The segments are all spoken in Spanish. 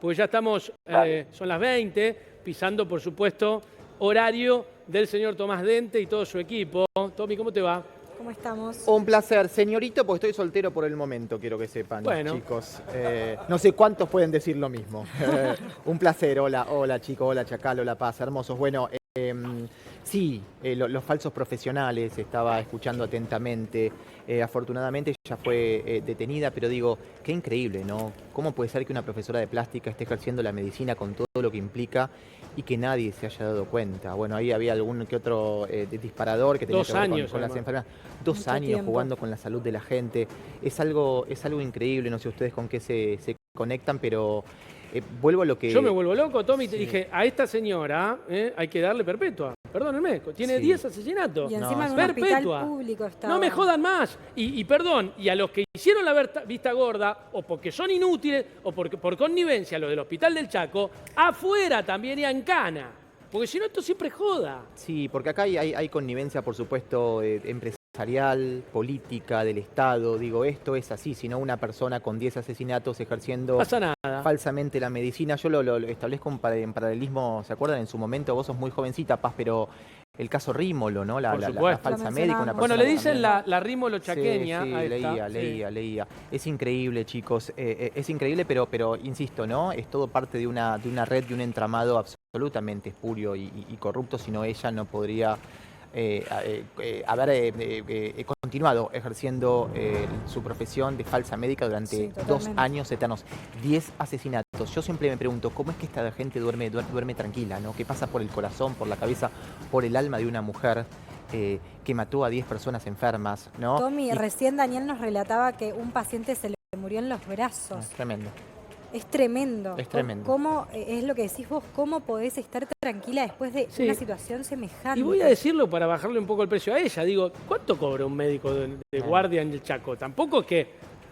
Porque ya estamos, son las 20, pisando, por supuesto, horario del señor Tomás Dente y todo su equipo. Tommy, ¿cómo te va? ¿Cómo estamos? Un placer, señorito, porque estoy soltero por el momento, quiero que sepan, bueno, chicos. No sé cuántos pueden decir lo mismo. Un placer, hola chicos, hola Chacal, hola Paz, hermosos. Bueno, sí, los falsos profesionales, estaba escuchando atentamente. Afortunadamente ya fue detenida, pero digo, qué increíble, ¿no? ¿Cómo puede ser que una profesora de plástica esté ejerciendo la medicina con todo lo que implica y que nadie se haya dado cuenta? Bueno, ahí había algún que otro disparador que tenía que ver con las enfermedades. 2 años jugando con la salud de la gente. Es algo increíble, no sé ustedes con qué se conectan, pero vuelvo a lo que... Yo me vuelvo loco, Tommy, sí. Te dije, a esta señora hay que darle perpetua. Perdónenme, tiene 10 asesinatos. Y encima en un perpetua. hospital público estaba. No me jodan más. Y perdón, y a los que hicieron la vista gorda, o porque son inútiles, o porque, por connivencia, los del Hospital del Chaco, afuera también y en cana. Porque si no, esto siempre joda. Sí, porque acá hay connivencia, por supuesto, empresarial, política, del Estado. Digo, esto es así, si no una persona con 10 asesinatos ejerciendo Pasa nada. falsamente la medicina. Yo lo establezco en paralelismo, ¿se acuerdan? En su momento, vos sos muy jovencita, Paz, pero el caso Rímolo, ¿no? La falsa médica. Una bueno, le dicen la Rímolo sí, chaqueña. sí, a esta. leía. Es increíble, chicos. Es increíble, pero insisto, ¿no? Es todo parte de una red, de un entramado absolutamente espurio y corrupto, si no ella no podría haber continuado ejerciendo su profesión de falsa médica durante 2 años eternos, 10 asesinatos. Yo siempre me pregunto, ¿cómo es que esta gente duerme tranquila, ¿no? ¿Qué pasa por el corazón, por la cabeza, por el alma de una mujer que mató a 10 personas enfermas, ¿no? Tommy, recién Daniel nos relataba que un paciente se le murió en los brazos. Es tremendo. Es tremendo. Es tremendo. ¿Cómo, es lo que decís vos, cómo podés estar tranquila después de una situación semejante? Y voy a decirlo para bajarle un poco el precio a ella. Digo, ¿cuánto cobra un médico de guardia en el Chaco? Tampoco es que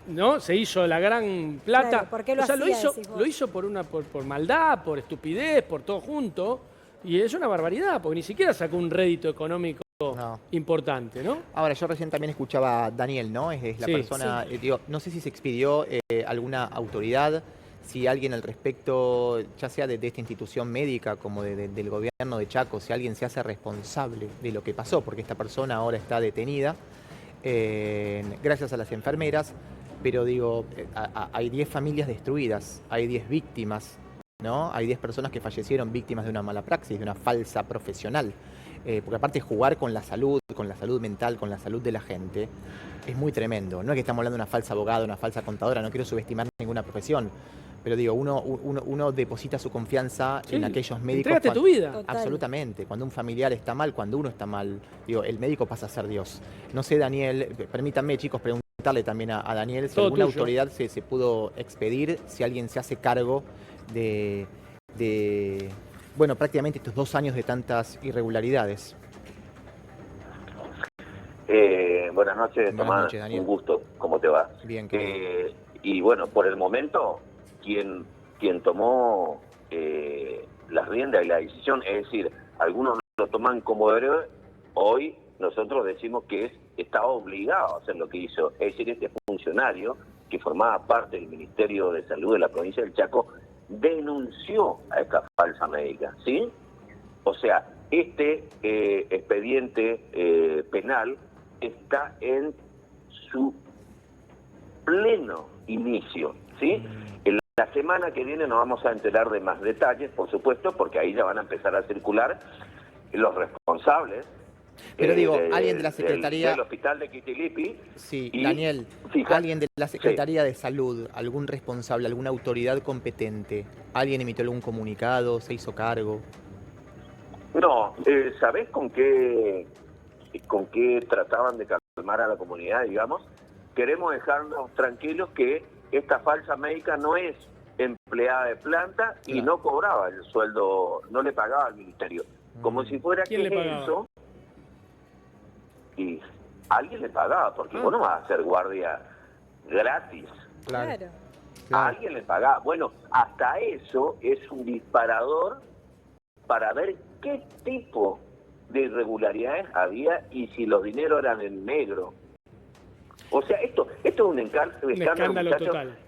¿no? Se hizo la gran plata. Claro, ¿por qué lo hacía, lo hizo por maldad, por estupidez, por todo junto. Y es una barbaridad, porque ni siquiera sacó un rédito económico importante, ¿no? Ahora, yo recién también escuchaba a Daniel, ¿no? Es la persona, digo, no sé si se expidió alguna autoridad, si alguien al respecto, ya sea de esta institución médica como del gobierno de Chaco, si alguien se hace responsable de lo que pasó, porque esta persona ahora está detenida, gracias a las enfermeras, pero digo, hay 10 familias destruidas, hay 10 víctimas, ¿no? Hay 10 personas que fallecieron víctimas de una mala praxis, de una falsa profesional. Porque aparte jugar con la salud mental, con la salud de la gente, es muy tremendo. No es que estamos hablando de una falsa abogada, una falsa contadora, no quiero subestimar ninguna profesión, pero digo, uno deposita su confianza en aquellos médicos. Entregaste tu vida. Total. Absolutamente. Cuando un familiar está mal, cuando uno está mal, digo, el médico pasa a ser Dios. No sé, Daniel, permítanme, chicos, preguntarle también a Daniel si todo alguna tuyo. autoridad se pudo expedir, si alguien se hace cargo de bueno, prácticamente estos 2 años de tantas irregularidades. Buenas noches, Tomás. Buenas noches, Daniel. Un gusto. ¿Cómo te va? Bien, y bueno, por el momento, quien tomó las riendas y la decisión, es decir, algunos lo toman como héroe, hoy nosotros decimos que está obligado a hacer lo que hizo. Es decir, este funcionario que formaba parte del Ministerio de Salud de la provincia del Chaco denunció a esta falsa médica, ¿sí? O sea, este expediente penal está en su pleno inicio, ¿sí? En la semana que viene nos vamos a enterar de más detalles, por supuesto, porque ahí ya van a empezar a circular los responsables. Pero digo, alguien de la Secretaría... Del hospital de Quitilipi. Sí, y, Daniel, fíjate, alguien de la Secretaría de Salud, algún responsable, alguna autoridad competente, ¿alguien emitió algún comunicado, se hizo cargo? No, ¿sabés con qué trataban de calmar a la comunidad, digamos? Queremos dejarnos tranquilos que esta falsa médica no es empleada de planta y no cobraba el sueldo, no le pagaba al ministerio. Como si fuera ¿Quién le pagaba? eso... Y alguien le pagaba, porque vos no vas a hacer guardia gratis. Claro. A alguien le pagaba. Bueno, hasta eso es un disparador para ver qué tipo de irregularidades había y si los dineros eran en negro. O sea, esto es un escándalo, escándalo total.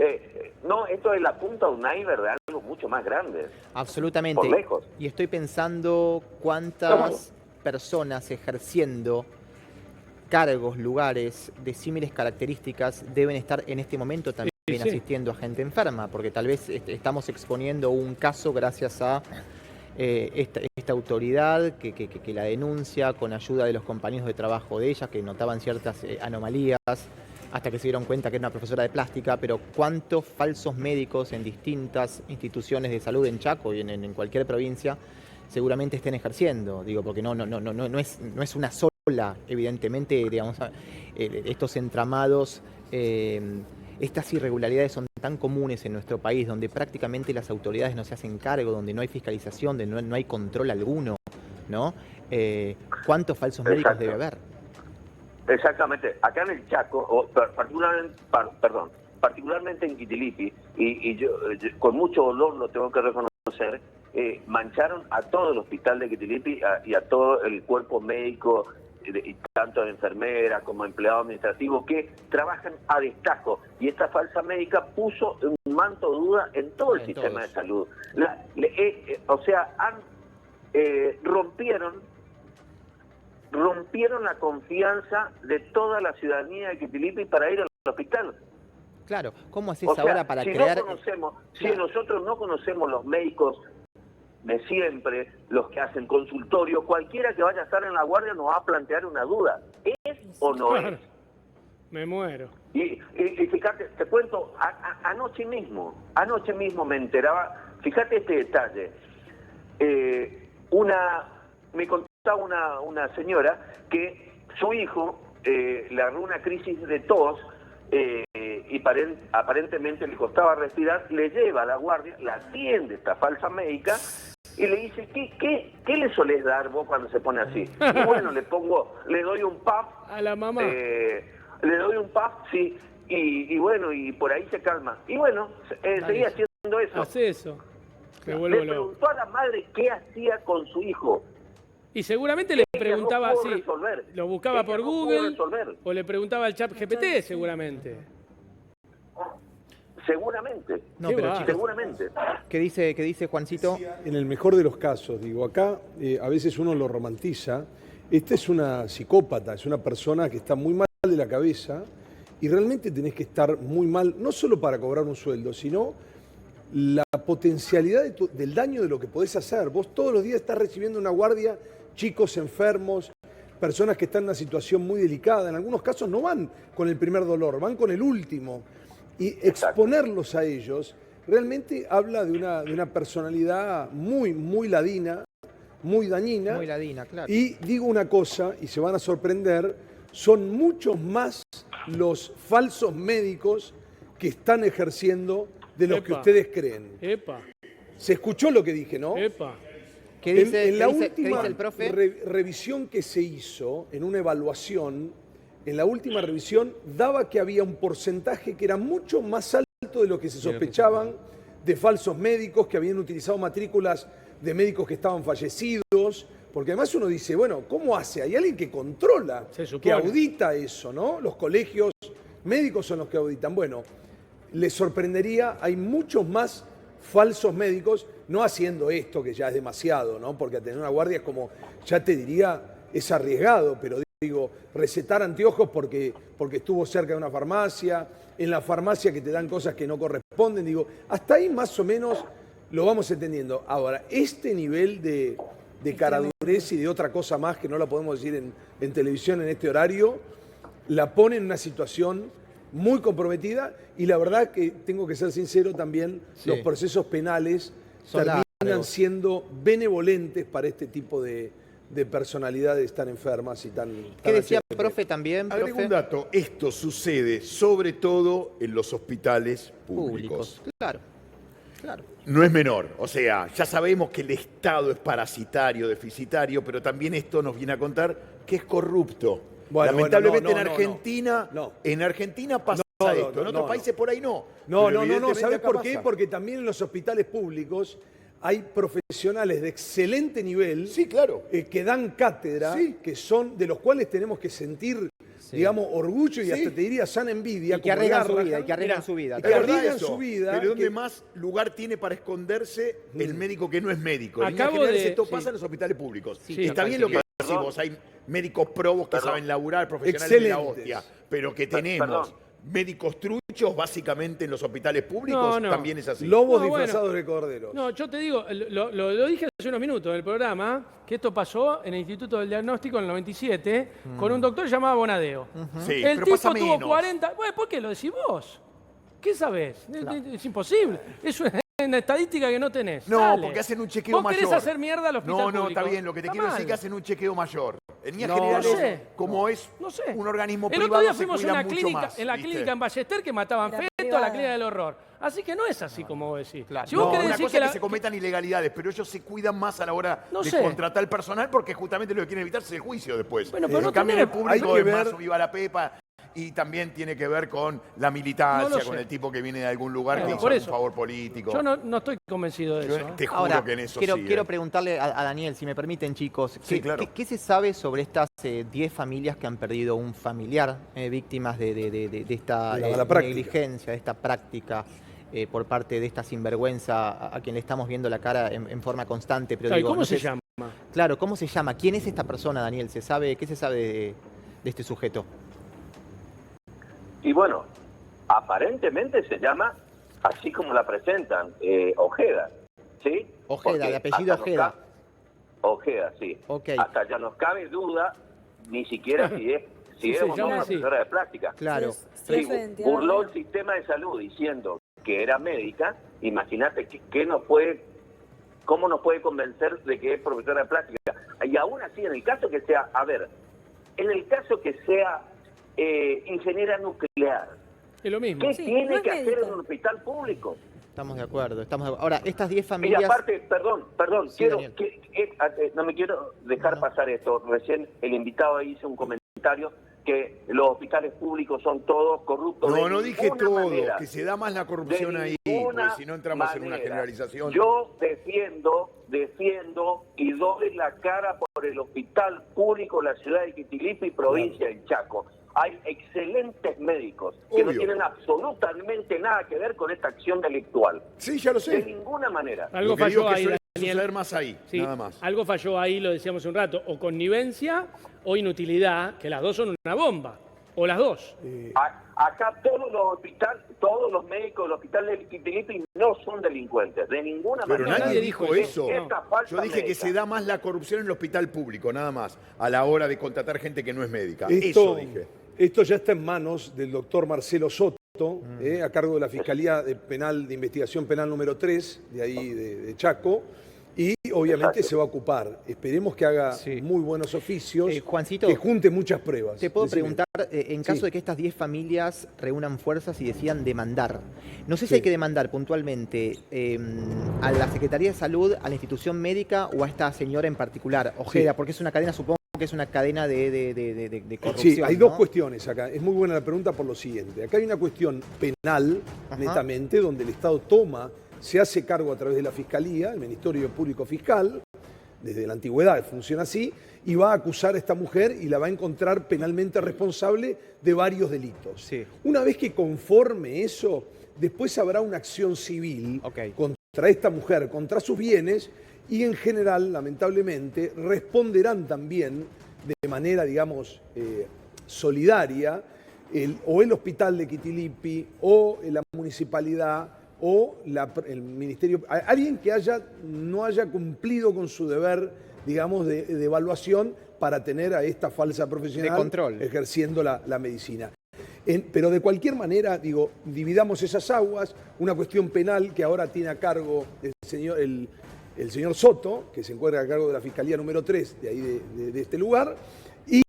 No, esto es la punta de un iceberg de algo mucho mucho más grandes. Absolutamente. Por lejos. Y estoy pensando cuántas personas ejerciendo cargos, lugares de similares características deben estar en este momento también asistiendo a gente enferma, porque tal vez estamos exponiendo un caso gracias a esta autoridad que la denuncia con ayuda de los compañeros de trabajo de ella, que notaban ciertas anomalías, hasta que se dieron cuenta que era una profesora de plástica. Pero ¿cuántos falsos médicos en distintas instituciones de salud en Chaco y en cualquier provincia seguramente estén ejerciendo? Digo, porque no es una sola, evidentemente, digamos, estos entramados, estas irregularidades son tan comunes en nuestro país, donde prácticamente las autoridades no se hacen cargo, donde no hay fiscalización, donde no hay control alguno, ¿no? ¿Cuántos falsos médicos debe haber? Exactamente. Acá en el Chaco, particularmente en Quitilipi, y yo con mucho dolor lo tengo que reconocer, mancharon a todo el hospital de Quitilipi y a todo el cuerpo médico, tanto de enfermeras como empleados administrativos, que trabajan a destajo. Y esta falsa médica puso un manto de duda en todo el sistema de salud. Rompieron la confianza de toda la ciudadanía de Quitilipi para ir al hospital. Claro, ¿cómo haces ahora para crear...? Si nosotros no conocemos los médicos de siempre, los que hacen consultorio, cualquiera que vaya a estar en la guardia nos va a plantear una duda. ¿Es o no es? Me muero. Y fíjate, te cuento, anoche mismo me enteraba, fíjate este detalle, me contaba una señora que su hijo le agarró una crisis de tos y aparentemente le costaba respirar, le lleva a la guardia, la atiende esta falsa médica y le dice, ¿qué le solés dar vos cuando se pone así? Y bueno, le doy un puff a la mamá. Le doy un puff, sí, y bueno, y por ahí se calma. Y bueno, seguía haciendo eso. Hace eso. Le preguntó a la madre qué hacía con su hijo. Y seguramente le preguntaba así, lo buscaba por Google, o le preguntaba al chat GPT, seguramente. Seguramente. No, pero chicos, seguramente. ¿Qué dice Juancito? En el mejor de los casos, digo, acá a veces uno lo romantiza. Esta es una psicópata, es una persona que está muy mal de la cabeza y realmente tenés que estar muy mal, no solo para cobrar un sueldo, sino la potencialidad del daño de lo que podés hacer. Vos todos los días estás recibiendo una guardia, chicos enfermos, personas que están en una situación muy delicada. En algunos casos no van con el primer dolor, van con el último. Y exponerlos a ellos realmente habla de una personalidad muy ladina, muy dañina. Muy ladina, claro. Y digo una cosa, y se van a sorprender, son muchos más los falsos médicos que están ejerciendo de los que ustedes creen. Se escuchó lo que dije, ¿no? ¿Qué dice, en la ¿qué dice última el profe? Revisión que se hizo, en una evaluación, en la última revisión daba que había un porcentaje que era mucho más alto de lo que se sospechaban de falsos médicos que habían utilizado matrículas de médicos que estaban fallecidos, porque además uno dice, bueno, ¿cómo hace? Hay alguien que controla, que audita eso, ¿no? Los colegios médicos son los que auditan. Bueno, les sorprendería, hay muchos más falsos médicos, no haciendo esto que ya es demasiado, ¿no? Porque tener una guardia es como, ya te diría, es arriesgado, pero digo, recetar anteojos porque estuvo cerca de una farmacia, en la farmacia que te dan cosas que no corresponden, digo, hasta ahí más o menos lo vamos entendiendo. Ahora, este nivel de caradurez y de otra cosa más que no la podemos decir en televisión en este horario, la pone en una situación muy comprometida y la verdad que tengo que ser sincero también, los procesos penales terminan siendo benevolentes para este tipo de personalidades tan enfermas y tan... ¿Qué decía el profe también? Agrego un dato, esto sucede sobre todo en los hospitales públicos. Claro. No es menor, o sea, ya sabemos que el Estado es parasitario, deficitario, pero también esto nos viene a contar que es corrupto. Bueno, lamentablemente en Argentina pasa esto, en otros países por ahí no. No, ¿sabes por qué? Porque también en los hospitales públicos hay profesionales de excelente nivel, sí, claro, que dan cátedra, que son de los cuales tenemos que sentir digamos, orgullo y hasta te diría sana envidia. Y que arriesgan su vida, y que arriesgan su vida. Y que arriesgan su vida. Pero donde más lugar tiene para esconderse el médico que no es médico. En Acabo general, de- esto sí. pasa en los hospitales públicos. Sí, Está bien lo que decimos, hay médicos probos que saben laburar, profesionales de la Excelentes. hostia, pero que tenemos médicos truchos básicamente en los hospitales públicos, No. también es así. Lobos No, bueno. disfrazados de corderos. No, yo te digo, lo dije hace unos minutos en el programa, que esto pasó en el Instituto del Diagnóstico en el 97 con un doctor llamado Bonadeo. Sí, El pero tipo pasa tuvo menos. 40... Bueno, ¿por qué lo decís vos? ¿Qué sabés? Es imposible. Es una estadística que no tenés. No, Dale. porque hacen un chequeo ¿Vos mayor. querés hacer mierda al hospital No, público? está bien. Lo que te Está quiero decir mal. es que hacen un chequeo mayor. En líneas No, generales, no sé. como es No sé. un organismo El privado, otro día se fuimos a cuidan una mucho clínica, más, en la ¿viste? clínica en Ballester que mataban Era feto a la privada. clínica del horror. Así que no es así como vos decís. Claro. Si vos No, querés una decir cosa que es que la- se cometan ilegalidades, pero ellos se cuidan más a la hora No de sé. contratar personal porque justamente lo que quieren evitar es el juicio después. Bueno, pero no en cambio, en el tenés- público hay que es más ver- viva la pepa y también tiene que ver con la militancia, No lo con sé. el tipo que viene de algún lugar Bueno, que hizo por algún eso. favor político. Yo no estoy convencido de Yo eso. te juro Ahora, que en eso quiero, sí. quiero preguntarle a Daniel, si me permiten, chicos, Sí, claro. ¿qué se sabe sobre estas 10 familias que han perdido un familiar víctimas de esta De la mala práctica. negligencia, de esta práctica por parte de esta sinvergüenza a quien le estamos viendo la cara en forma constante? Pero Claro, ¿y digo, ¿Cómo no se sé- llama? Claro, ¿cómo se llama? ¿Quién es esta persona, Daniel? ¿Qué se sabe de este sujeto? Y bueno, aparentemente se llama, así como la presentan, Ojeda, ¿sí? Ojeda, Porque de apellido hasta nos Ojeda. Ojeda, sí. Ok. Hasta ya nos cabe duda, ni siquiera si es Sí, o se no llama una así. profesora de práctica. Claro. Sí, Sí, su identidad, burló bueno. el sistema de salud diciendo que era médica. Imagínate cómo nos puede convencer de que es profesora de práctica. Y aún así, en el caso que sea, en el caso que sea ingeniera nuclear, Es lo mismo. ¿qué Sí, tiene no es que hacer médico. en un hospital público? Estamos de acuerdo. Ahora, estas 10 Y familias... aparte, perdón, Sí, Daniel. no me quiero dejar pasar esto. Recién el invitado ahí hizo un comentario que los hospitales públicos son todos corruptos. No, De no dije ninguna todo, manera. que se da más la corrupción De ahí, ninguna porque si no entramos en una manera. generalización. Yo defiendo y doy la cara por el hospital público de la ciudad de Quitilipi, provincia del Chaco. Hay excelentes médicos que no Obvio. tienen absolutamente nada que ver con esta acción delictual. Sí, ya lo De sé. ninguna manera. Algo Lo que digo falló es que ahí, suele Daniel. suceder más ahí, Sí, nada más. algo falló ahí, lo decíamos hace un rato, o connivencia o inutilidad, que las dos son una bomba, o las dos. Acá todos los médicos del hospital de Quitilipi no son delincuentes, de ninguna Pero manera. nadie dijo eso. Esta falsa Yo dije que médica. se da más la corrupción en el hospital público, nada más, a la hora de contratar gente que no es médica. Esto, Eso dije. esto ya está en manos del doctor Marcelo Soto, a cargo de la Fiscalía de Investigación Penal número 3, de ahí de Chaco, y obviamente Exacto. se va a ocupar. Esperemos que haga Sí. muy buenos oficios, Juancito, que junte muchas pruebas. te puedo Decime. preguntar, en caso Sí. de que estas 10 familias reúnan fuerzas y decidan demandar, no sé si Sí. hay que demandar puntualmente a la Secretaría de Salud, a la institución médica o a esta señora en particular, Ojeda, Sí. porque es una cadena, supongo que es una cadena de corrupción. Sí, hay dos ¿no? cuestiones acá. Es muy buena la pregunta por lo siguiente. Acá hay una cuestión penal, Ajá. netamente, donde el Estado se hace cargo a través de la Fiscalía, el Ministerio Público Fiscal, desde la antigüedad funciona así, y va a acusar a esta mujer y la va a encontrar penalmente responsable de varios delitos. Sí. Una vez que conforme eso, después habrá una acción civil Ok. contra esta mujer, contra sus bienes, y en general, lamentablemente, responderán también de manera, digamos, solidaria, o el hospital de Quitilipi, o la municipalidad, o el ministerio, alguien que no haya cumplido con su deber, digamos, de evaluación para tener a esta falsa profesional De control. ejerciendo la medicina. Pero de cualquier manera, digo, dividamos esas aguas, una cuestión penal que ahora tiene a cargo el señor Soto, que se encuentra a cargo de la Fiscalía número 3 de ahí de este lugar, y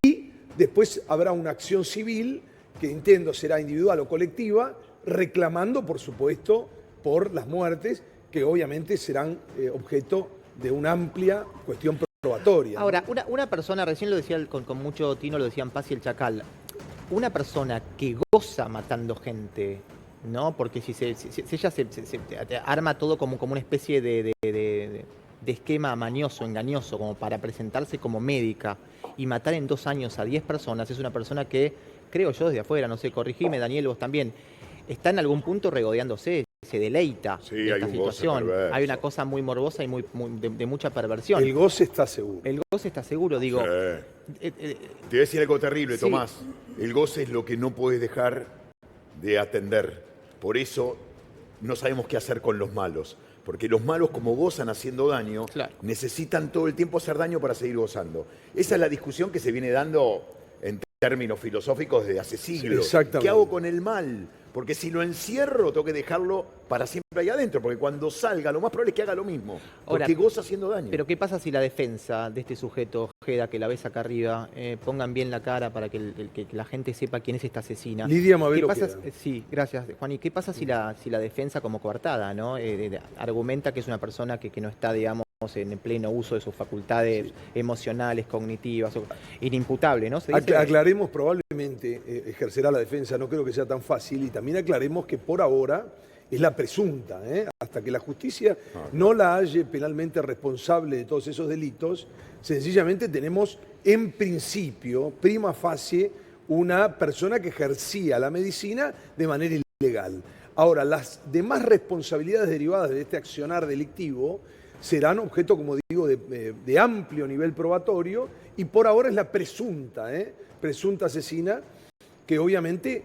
después habrá una acción civil que entiendo será individual o colectiva, reclamando, por supuesto, por las muertes, que obviamente serán objeto de una amplia cuestión probatoria. Ahora, una persona, recién lo decía con mucho tino, lo decían Paz y el Chacal, una persona que goza matando gente, ¿no? Porque si ella se arma todo como una especie de esquema mañoso, engañoso, como para presentarse como médica, y matar en 2 años a 10 personas es una persona que, creo yo desde afuera, no sé, corregime Daniel, vos también, está en algún punto regodeándose, se deleita de esta situación. Hay una cosa muy morbosa y de mucha perversión. El goce está seguro. El goce está seguro, digo. Sí. Te voy a decir algo terrible, sí. Tomás. El goce es lo que no puedes dejar de atender. Por eso no sabemos qué hacer con los malos. Porque los malos, como gozan haciendo daño, claro, necesitan todo el tiempo hacer daño para seguir gozando. Esa es la discusión que se viene dando en términos filosóficos desde hace siglos. Sí, ¿qué hago con el mal? Porque si lo encierro, tengo que dejarlo para siempre ahí adentro, porque cuando salga, lo más probable es que haga lo mismo, porque ahora, goza haciendo daño. Pero ¿qué pasa si la defensa de este sujeto, Ojeda, que la ves acá arriba, pongan bien la cara para que la gente sepa quién es esta asesina? Lidia Mabelo. ¿Qué pasa? Sí, gracias, Juan. ¿Y qué pasa si la defensa, como coartada, ¿no? Argumenta que es una persona que no está, digamos, en pleno uso de sus facultades emocionales, cognitivas, inimputable, ¿no? Se dice... Aclaremos, probablemente ejercerá la defensa, no creo que sea tan fácil, y también aclaremos que por ahora es la presunta, hasta que la justicia no la halle penalmente responsable de todos esos delitos, sencillamente tenemos en principio, prima facie, una persona que ejercía la medicina de manera ilegal. Ahora, las demás responsabilidades derivadas de este accionar delictivo serán objeto, como digo, de amplio nivel probatorio, y por ahora es la presunta asesina, que obviamente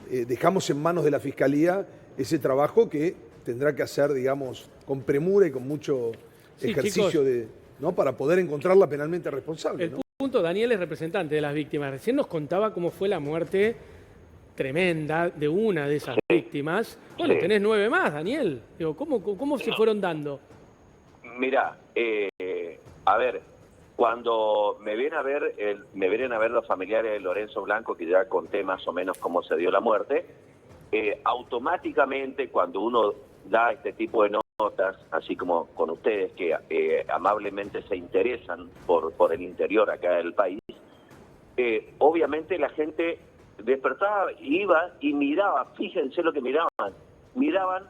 dejamos en manos de la Fiscalía ese trabajo que tendrá que hacer, digamos, con premura y con mucho ejercicio, chicos, para poder encontrarla penalmente responsable. El punto, Daniel es representante de las víctimas. Recién nos contaba cómo fue la muerte tremenda de una de esas víctimas. Bueno, tenés 9 más, Daniel. Digo, ¿cómo se fueron dando? Mirá, a ver, cuando me vienen a ver los familiares de Lorenzo Blanco, que ya conté más o menos cómo se dio la muerte, automáticamente cuando uno da este tipo de notas, así como con ustedes que amablemente se interesan por el interior acá del país, obviamente la gente despertaba, iba y miraba, fíjense lo que miraban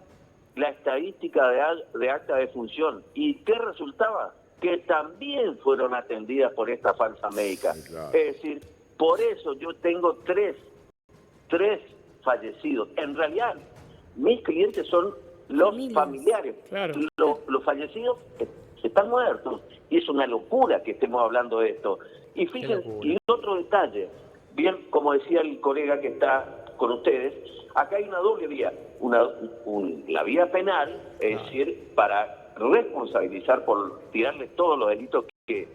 la estadística de acta de función. ¿Y qué resultaba? Que también fueron atendidas por esta falsa médica. Sí, claro. Es decir, por eso yo tengo tres fallecidos. En realidad, mis clientes son los familiares. Claro. Los fallecidos están muertos. Y es una locura que estemos hablando de esto. Y fíjense, y otro detalle, bien, como decía el colega que está con ustedes, acá hay una doble vía. La vía penal, es decir, para responsabilizar por tirarle todos los delitos que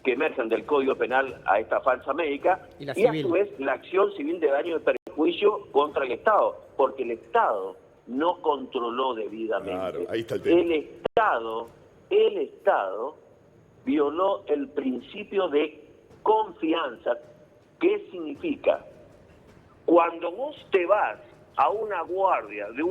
emergen del Código Penal a esta falsa médica, y a su vez la acción civil de daño y perjuicio contra el Estado, porque el Estado no controló debidamente. Claro, ahí está el tema. El Estado violó el principio de confianza. ¿Qué significa? Cuando vos te vas a una guardia de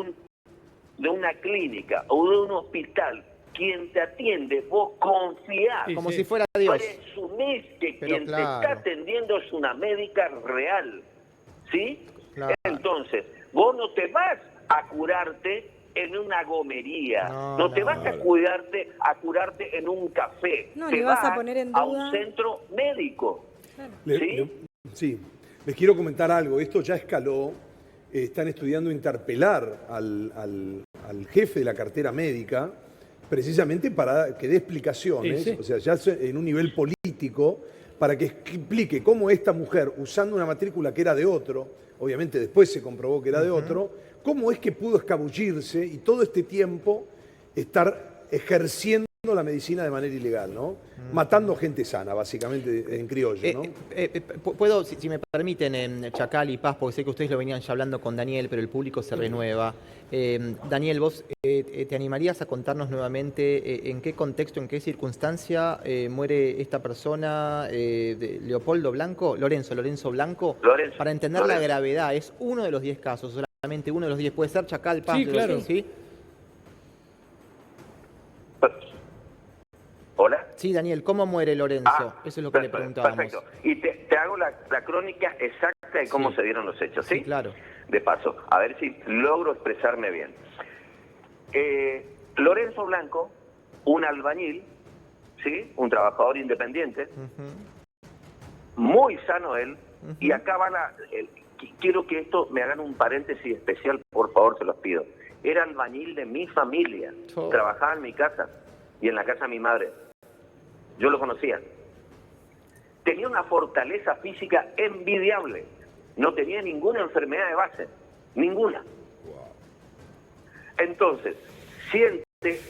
una clínica o de un hospital, quien te atiende, vos confíás. Como si fuera Dios. Presumís que quien te está atendiendo es una médica real. ¿Sí? Claro. Entonces, vos no te vas a curarte en una gomería, no te vas a curarte en un café, te vas a poner en duda a un centro médico. Claro. ¿Sí? Les quiero comentar algo, esto ya escaló, están estudiando interpelar al jefe de la cartera médica, precisamente para que dé explicaciones, o sea, ya en un nivel político, para que explique cómo esta mujer, usando una matrícula que era de otro, obviamente después se comprobó que era de otro, cómo es que pudo escabullirse y todo este tiempo estar ejerciendo la medicina de manera ilegal, ¿no? Matando gente sana, básicamente, en criollo, ¿no? Puedo, si me permiten, en Chacal y Paz, porque sé que ustedes lo venían ya hablando con Daniel, pero el público se renueva. Daniel, vos te animarías a contarnos nuevamente en qué contexto, en qué circunstancia muere esta persona, Leopoldo Blanco, Lorenzo Blanco, para entender la gravedad. Es uno de los 10 casos, solamente uno de los 10. Puede ser Chacal, Paz, sí, claro. ¿sí? ¿Hola? Sí, Daniel, ¿cómo muere Lorenzo? Eso es lo que le preguntábamos. Perfecto. Y te hago la crónica exacta de cómo se dieron los hechos, ¿sí? Sí, claro. De paso, a ver si logro expresarme bien. Lorenzo Blanco, un albañil, ¿sí? Un trabajador independiente, muy sano él, y acá va quiero que esto me hagan un paréntesis especial, por favor, se los pido. Era albañil de mi familia, trabajaba en mi casa y en la casa de mi madre. Yo lo conocía. Tenía una fortaleza física envidiable, no tenía ninguna enfermedad de base, ninguna. Entonces, siente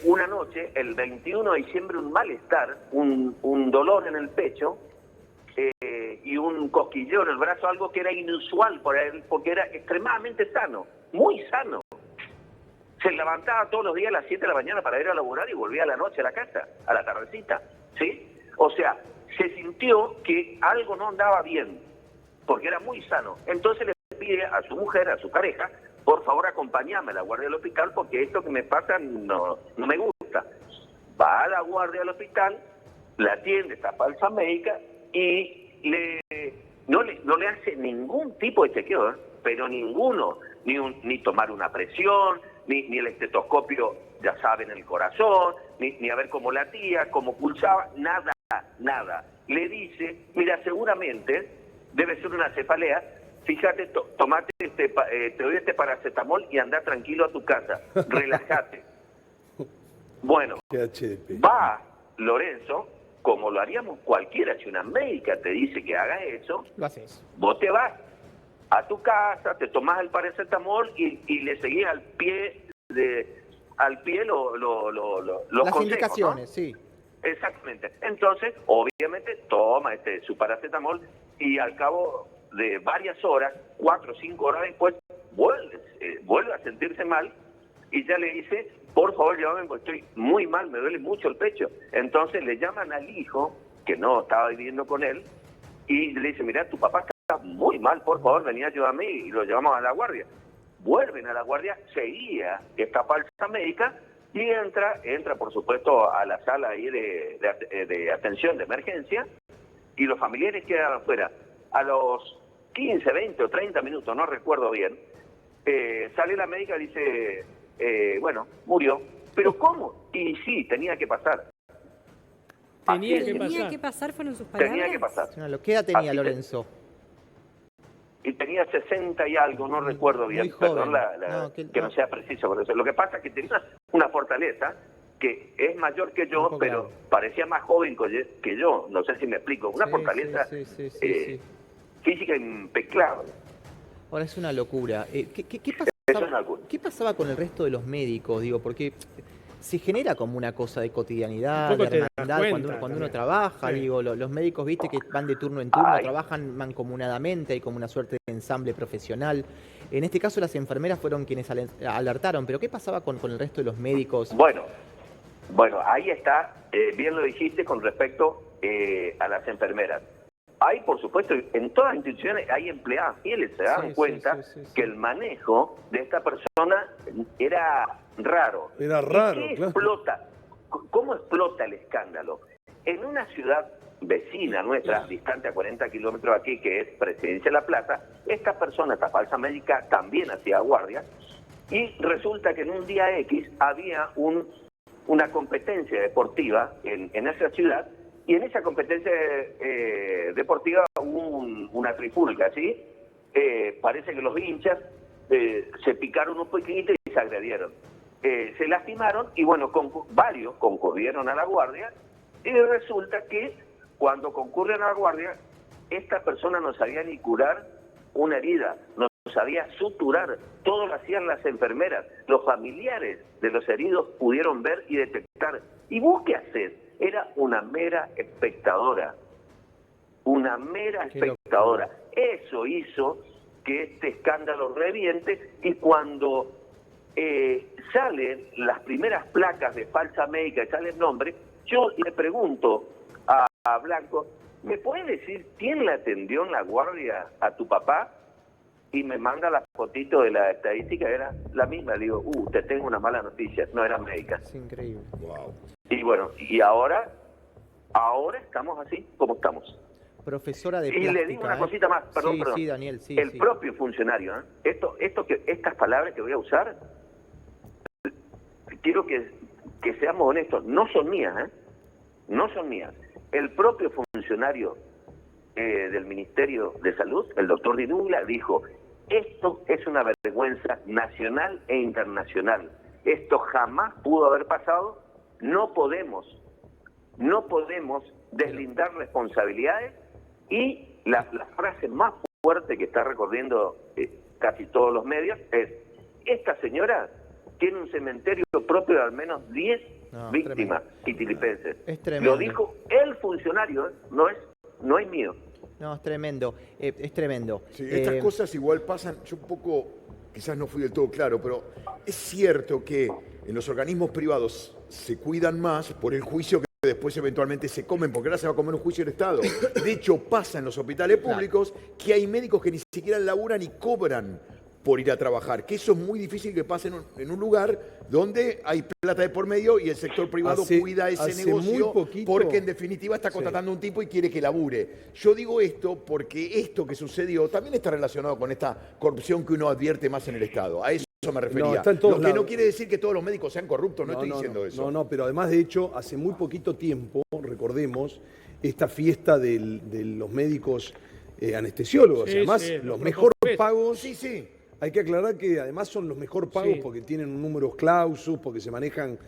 una noche, el 21 de diciembre, un malestar, un dolor en el pecho y un cosquilleo en el brazo, algo que era inusual por él, porque era extremadamente sano, muy sano. Se levantaba todos los días a las 7 de la mañana para ir a laburar y volvía a la noche a la casa, a la tardecita, ¿sí? O sea, se sintió que algo no andaba bien, porque era muy sano. Entonces le pide a su mujer, a su pareja, por favor acompáñame a la guardia del hospital porque esto que me pasa no me gusta. Va a la guardia del hospital, la atiende esta falsa médica y no le hace ningún tipo de chequeo, pero ninguno, ni tomar una presión, ni el estetoscopio, ya saben, el corazón, ni a ver cómo latía, cómo pulsaba, nada. Le dice, mira, seguramente debe ser una cefalea, fíjate, tomate te doy este paracetamol y anda tranquilo a tu casa, relájate. Bueno, va Lorenzo, como lo haríamos cualquiera, si una médica te dice que haga eso, lo haces. Vos te vas a tu casa, te tomás el paracetamol y le seguís al pie los las consejos, indicaciones, ¿no? sí. Exactamente. Entonces, obviamente, toma su paracetamol y al cabo de varias horas, 4 o 5 horas después, vuelve a sentirse mal y ya le dice, por favor, llévame porque estoy muy mal, me duele mucho el pecho. Entonces le llaman al hijo, que no estaba viviendo con él, y le dice, mira, tu papá está muy mal, por favor, vení a ayudarme, y lo llevamos a la guardia. Vuelven a la guardia, seguía esta falsa médica, y entra por supuesto a la sala ahí de atención de emergencia, y los familiares quedan afuera. A los 15, 20 o 30 minutos, no recuerdo bien, sale la médica y dice, bueno, murió. ¿Pero cómo? Y sí, tenía que pasar. Tenía que pasar, fueron sus palabras. Tenía que pasar. ¿Qué edad tenía Lorenzo? Y tenía 60 y algo, no recuerdo bien. Muy joven. Perdón que no sea preciso por eso. Lo que pasa es que tenía una fortaleza que es mayor que yo, pero claro, parecía más joven que yo. No sé si me explico. Una fortaleza física impecable. Ahora es una locura. ¿Qué pasaba con el resto de los médicos? Digo, porque se genera como una cosa de cotidianidad, de hermandad cuando uno trabaja. Sí. Digo, los médicos, viste, que van de turno en turno, trabajan mancomunadamente, hay como una suerte de ensamble profesional. En este caso las enfermeras fueron quienes alertaron, pero ¿qué pasaba con el resto de los médicos? Bueno, ahí está, bien lo dijiste con respecto a las enfermeras. Hay, por supuesto, en todas las instituciones hay empleadas fieles, se dan cuenta que el manejo de esta persona era raro. Era raro, ¿Qué explota? ¿Cómo explota el escándalo? En una ciudad vecina nuestra, distante a 40 kilómetros de aquí, que es Presidencia de la Plata, esta persona, esta falsa médica, también hacía guardia, y resulta que en un día X había una competencia deportiva en esa ciudad, y en esa competencia deportiva hubo una trifulca, ¿sí? Parece que los hinchas se picaron un poquito y se agredieron. Se lastimaron y bueno, varios concurrieron a la guardia y resulta que cuando concurren a la guardia, esta persona no sabía ni curar una herida, no sabía suturar, todo lo hacían las enfermeras. Los familiares de los heridos pudieron ver y detectar. ¿Y vos qué hacés? Era una mera espectadora. Una mera espectadora. Eso hizo que este escándalo reviente y cuando salen las primeras placas de falsa médica y sale el nombre, yo le pregunto a Blanco, ¿me puedes decir quién le atendió en la guardia a tu papá? Y me manda la fotito de la estadística, era la misma. Le digo, te tengo una mala noticia, no era médica. Es increíble. Wow. Y bueno, y ahora estamos así como estamos. Profesora de plástica, y le digo una cosita más, perdón. Sí, Daniel, sí. El propio funcionario, estas palabras que voy a usar, quiero que seamos honestos, no son mías, no son mías. El propio funcionario del Ministerio de Salud, el doctor Dinuglia, dijo: esto es una vergüenza nacional e internacional. Esto jamás pudo haber pasado. No podemos deslindar responsabilidades. Y la frase más fuerte que está recorriendo casi todos los medios es: esta señora tiene un cementerio propio de al menos 10 víctimas itilipenses. Es tremendo. Lo dijo el funcionario, no es mío. No, es tremendo, es tremendo. Sí, estas cosas igual pasan, yo un poco, quizás no fui del todo claro, pero es cierto que en los organismos privados se cuidan más por el juicio que después eventualmente se comen, porque ahora se va a comer un juicio del Estado. De hecho, pasa en los hospitales públicos que hay médicos que ni siquiera laburan y cobran por ir a trabajar, que eso es muy difícil que pase en un lugar donde hay plata de por medio y el sector privado cuida ese negocio porque en definitiva está contratando un tipo y quiere que labure. Yo digo esto porque esto que sucedió también está relacionado con esta corrupción que uno advierte más en el Estado. A eso me refería. Lo que no quiere decir que todos los médicos sean corruptos, no estoy diciendo eso. No, pero además de hecho, hace muy poquito tiempo, recordemos, esta fiesta de los médicos anestesiólogos, además los mejores pagos. Sí. Hay que aclarar que además son los mejor pagos porque tienen un número clausus, porque se manejan,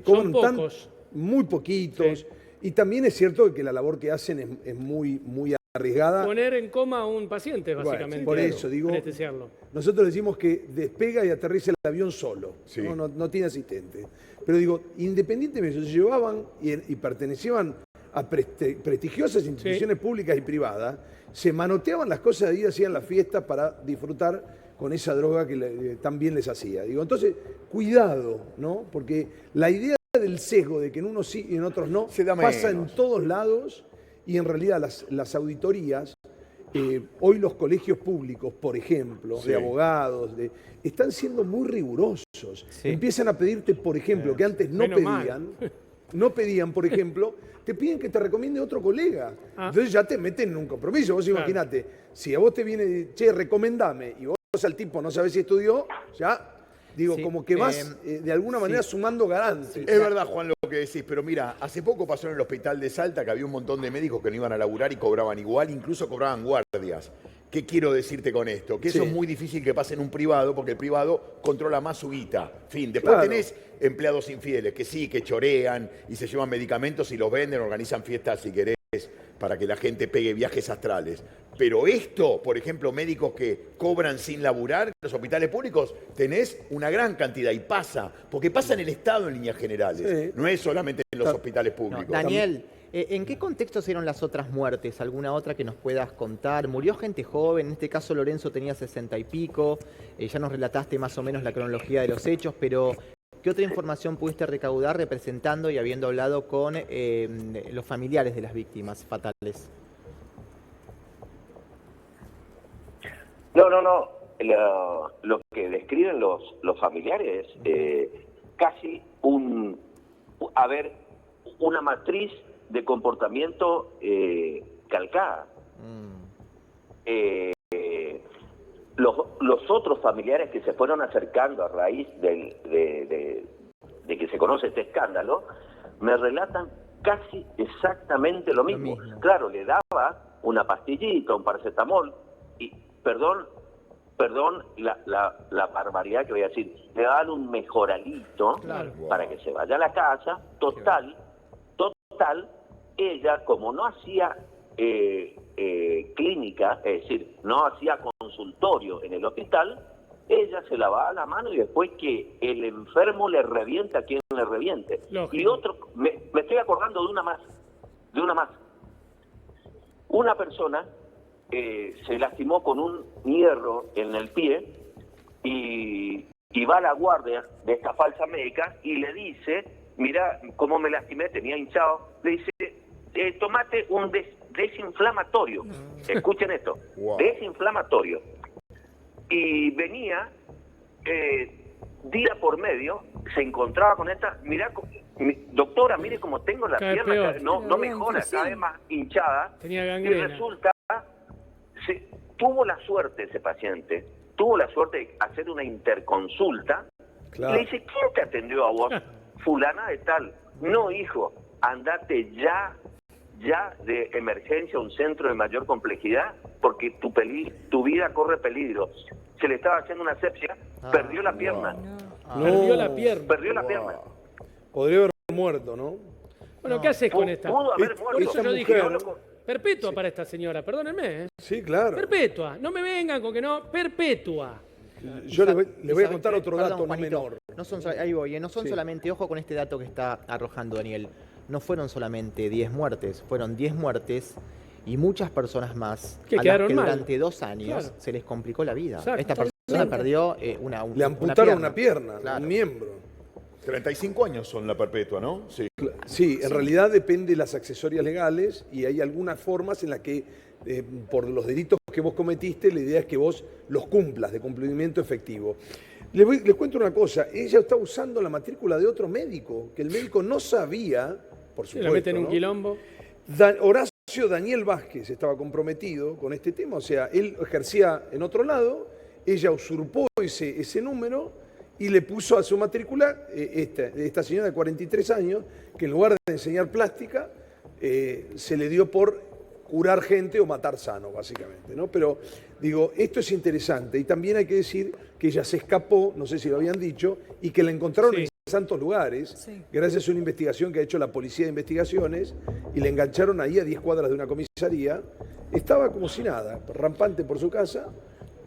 son pocos. Muy poquitos. Sí. Y también es cierto que la labor que hacen es muy arriesgada. Poner en coma a un paciente, básicamente. Por eso digo, nosotros decimos que despega y aterriza el avión solo, no tiene asistente. Pero digo, independientemente, se llevaban y pertenecían a prestigiosas instituciones públicas y privadas, se manoteaban las cosas de día, hacían las fiestas para disfrutar con esa droga que tan bien les hacía. Digo, entonces, cuidado, ¿no? Porque la idea del sesgo de que en unos sí y en otros no pasa en todos lados, y en realidad las auditorías, hoy los colegios públicos, por ejemplo, de abogados, están siendo muy rigurosos. Empiezan a pedirte, por ejemplo, que antes no pedían, por ejemplo, te piden que te recomiende otro colega. Entonces ya te meten en un compromiso. Vos imaginate, si a vos te viene, che, recomendame, y vos al tipo no sabés si estudió, ya, digo, como que vas de alguna manera sumando garantes. Es verdad, Juan, lo que decís, pero mira, hace poco pasó en el hospital de Salta que había un montón de médicos que no iban a laburar y cobraban igual, incluso cobraban guardias. ¿Qué quiero decirte con esto? Que eso es muy difícil que pase en un privado, porque el privado controla más su guita. Fin, después tenés empleados infieles que sí, que chorean y se llevan medicamentos y los venden, organizan fiestas si querés, para que la gente pegue viajes astrales. Pero esto, por ejemplo, médicos que cobran sin laburar, en los hospitales públicos tenés una gran cantidad y pasa, porque pasa en el Estado en líneas generales, no es solamente en los hospitales públicos. Daniel, ¿en qué contexto se dieron las otras muertes? ¿Alguna otra que nos puedas contar? ¿Murió gente joven? En este caso Lorenzo tenía 60 y pico, ya nos relataste más o menos la cronología de los hechos, pero ¿qué otra información pudiste recaudar representando y habiendo hablado con los familiares de las víctimas fatales? No. Lo que describen los familiares es casi una matriz de comportamiento calcada. Los otros familiares que se fueron acercando a raíz de que se conoce este escándalo, me relatan casi exactamente lo mismo. Claro, le daba una pastillita, un paracetamol, y perdón la barbaridad que voy a decir, le daban un mejoralito para que se vaya a la casa. Total, ella, como no hacía clínica, es decir, no hacía consultorio en el hospital, ella se lavaba la mano y después que el enfermo le reviente a quien le reviente. Y otro, me estoy acordando de una más. Una persona se lastimó con un hierro en el pie y va a la guardia de esta falsa médica y le dice: mirá cómo me lastimé, tenía hinchado. Le dice: tomate un desinflamatorio. Escuchen esto, desinflamatorio. Y venía día por medio, se encontraba con esta: mirá, doctora, mire cómo tengo la pierna, no mejora, cada vez más hinchada. Tenía gangrena. Y resulta, tuvo la suerte ese paciente, de hacer una interconsulta. Y le dice: ¿quién te atendió a vos? Fulana de tal. No, hijo, andate ya ya de emergencia a un centro de mayor complejidad porque tu vida corre peligro. Se le estaba haciendo una asepsia, perdió la pierna. Perdió la pierna. Perdió la pierna. Podría haber muerto, ¿no? Bueno, ¿qué haces con esta? Pudo haber muerto. Por eso yo dije, mujer, no, perpetua para esta señora, perdónenme. Sí, claro. Perpetua, no me vengan con que no, perpetua. Yo le voy a contar otro dato no Juanito, menor. No son, ahí voy, no son solamente, ojo con este dato que está arrojando Daniel, no fueron solamente 10 muertes, fueron 10 muertes y muchas personas más Que a las quedaron que mal. durante 2 años Claro. se les complicó la vida. Exacto. Esta persona perdió Le amputaron una pierna, Claro. un miembro. 35 años son la perpetua, ¿no? Sí. Sí, en realidad depende de las accesorias legales y hay algunas formas en las que, por los delitos que vos cometiste, la idea es que vos los cumplas de cumplimiento efectivo. Les cuento una cosa, ella está usando la matrícula de otro médico, que el médico no sabía, por Se supuesto. la meten en un ¿no? quilombo. Horacio Daniel Vázquez estaba comprometido con este tema, o sea, él ejercía en otro lado, ella usurpó ese número y le puso a su matrícula esta señora de 43 años, que en lugar de enseñar plástica, se le dio por curar gente o matar sano, básicamente, ¿no? Pero, digo, esto es interesante y también hay que decir que ella se escapó, no sé si lo habían dicho, y que la encontraron en santos lugares, gracias a una investigación que ha hecho la Policía de Investigaciones, y le engancharon ahí a 10 cuadras de una comisaría. Estaba como si nada, rampante por su casa,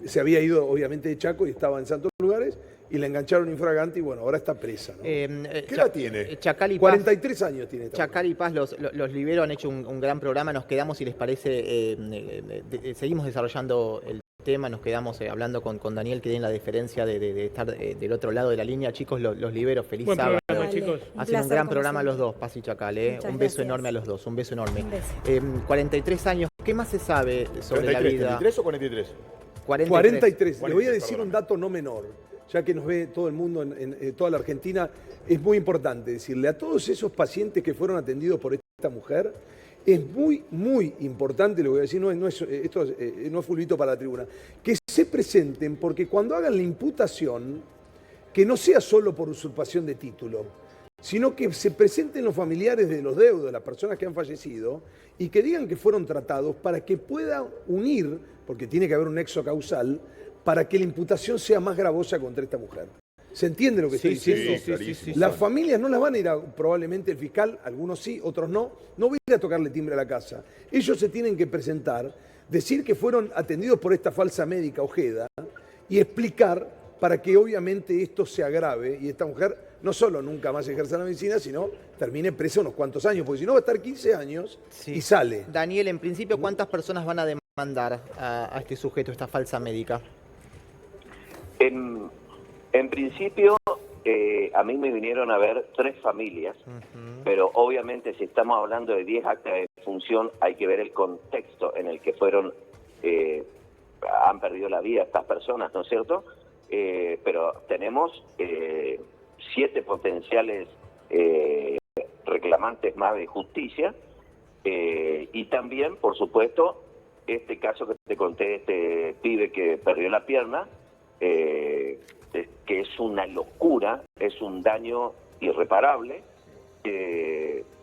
se había ido obviamente de Chaco y estaba en santos lugares, y la engancharon infragante y bueno, ahora está presa, ¿no? ¿Qué edad tiene? Chacal y Paz, 43 años tiene esta Chacal y Paz, los Libero han hecho un gran programa, nos quedamos, si les parece, seguimos desarrollando el tema, nos quedamos hablando con Daniel, que tiene la deferencia de estar del otro lado de la línea. Chicos, los Libero, feliz Buen sábado. programa, chicos. Hacen un gran programa los dos, Paz y Chacal, Muchas un beso gracias. enorme a los dos, un beso enorme. Un beso. 43 años, ¿qué más se sabe sobre la 43, vida? ¿33 o 43? 43. Le voy a 43, decir perdón. un dato no menor, ya que nos ve todo el mundo en toda la Argentina. Es muy importante decirle a todos esos pacientes que fueron atendidos por esta mujer, es muy importante, lo voy a decir, esto no es fulbito para la tribuna, que se presenten, porque cuando hagan la imputación, que no sea solo por usurpación de título, sino que se presenten los familiares de los deudos, las personas que han fallecido, y que digan que fueron tratados para que pueda unir, porque tiene que haber un nexo causal, para que la imputación sea más gravosa contra esta mujer. ¿Se entiende lo que estoy diciendo? clarísimo. Las familias no las van a ir probablemente el fiscal, algunos sí, otros no va a ir a tocarle timbre a la casa. Ellos se tienen que presentar, decir que fueron atendidos por esta falsa médica Ojeda y explicar para que obviamente esto se agrave y esta mujer no solo nunca más ejerza la medicina, sino termine presa unos cuantos años, porque si no va a estar 15 años y sale. Daniel, en principio, ¿cuántas personas van a demandar a este sujeto, esta falsa médica? En principio, a mí me vinieron a ver 3 familias, pero obviamente si estamos hablando de 10 actas de defunción, hay que ver el contexto en el que han perdido la vida estas personas, ¿no es cierto? Pero tenemos 7 potenciales reclamantes más de justicia, y también, por supuesto, este caso que te conté, este pibe que perdió la pierna, que es una locura, es un daño irreparable.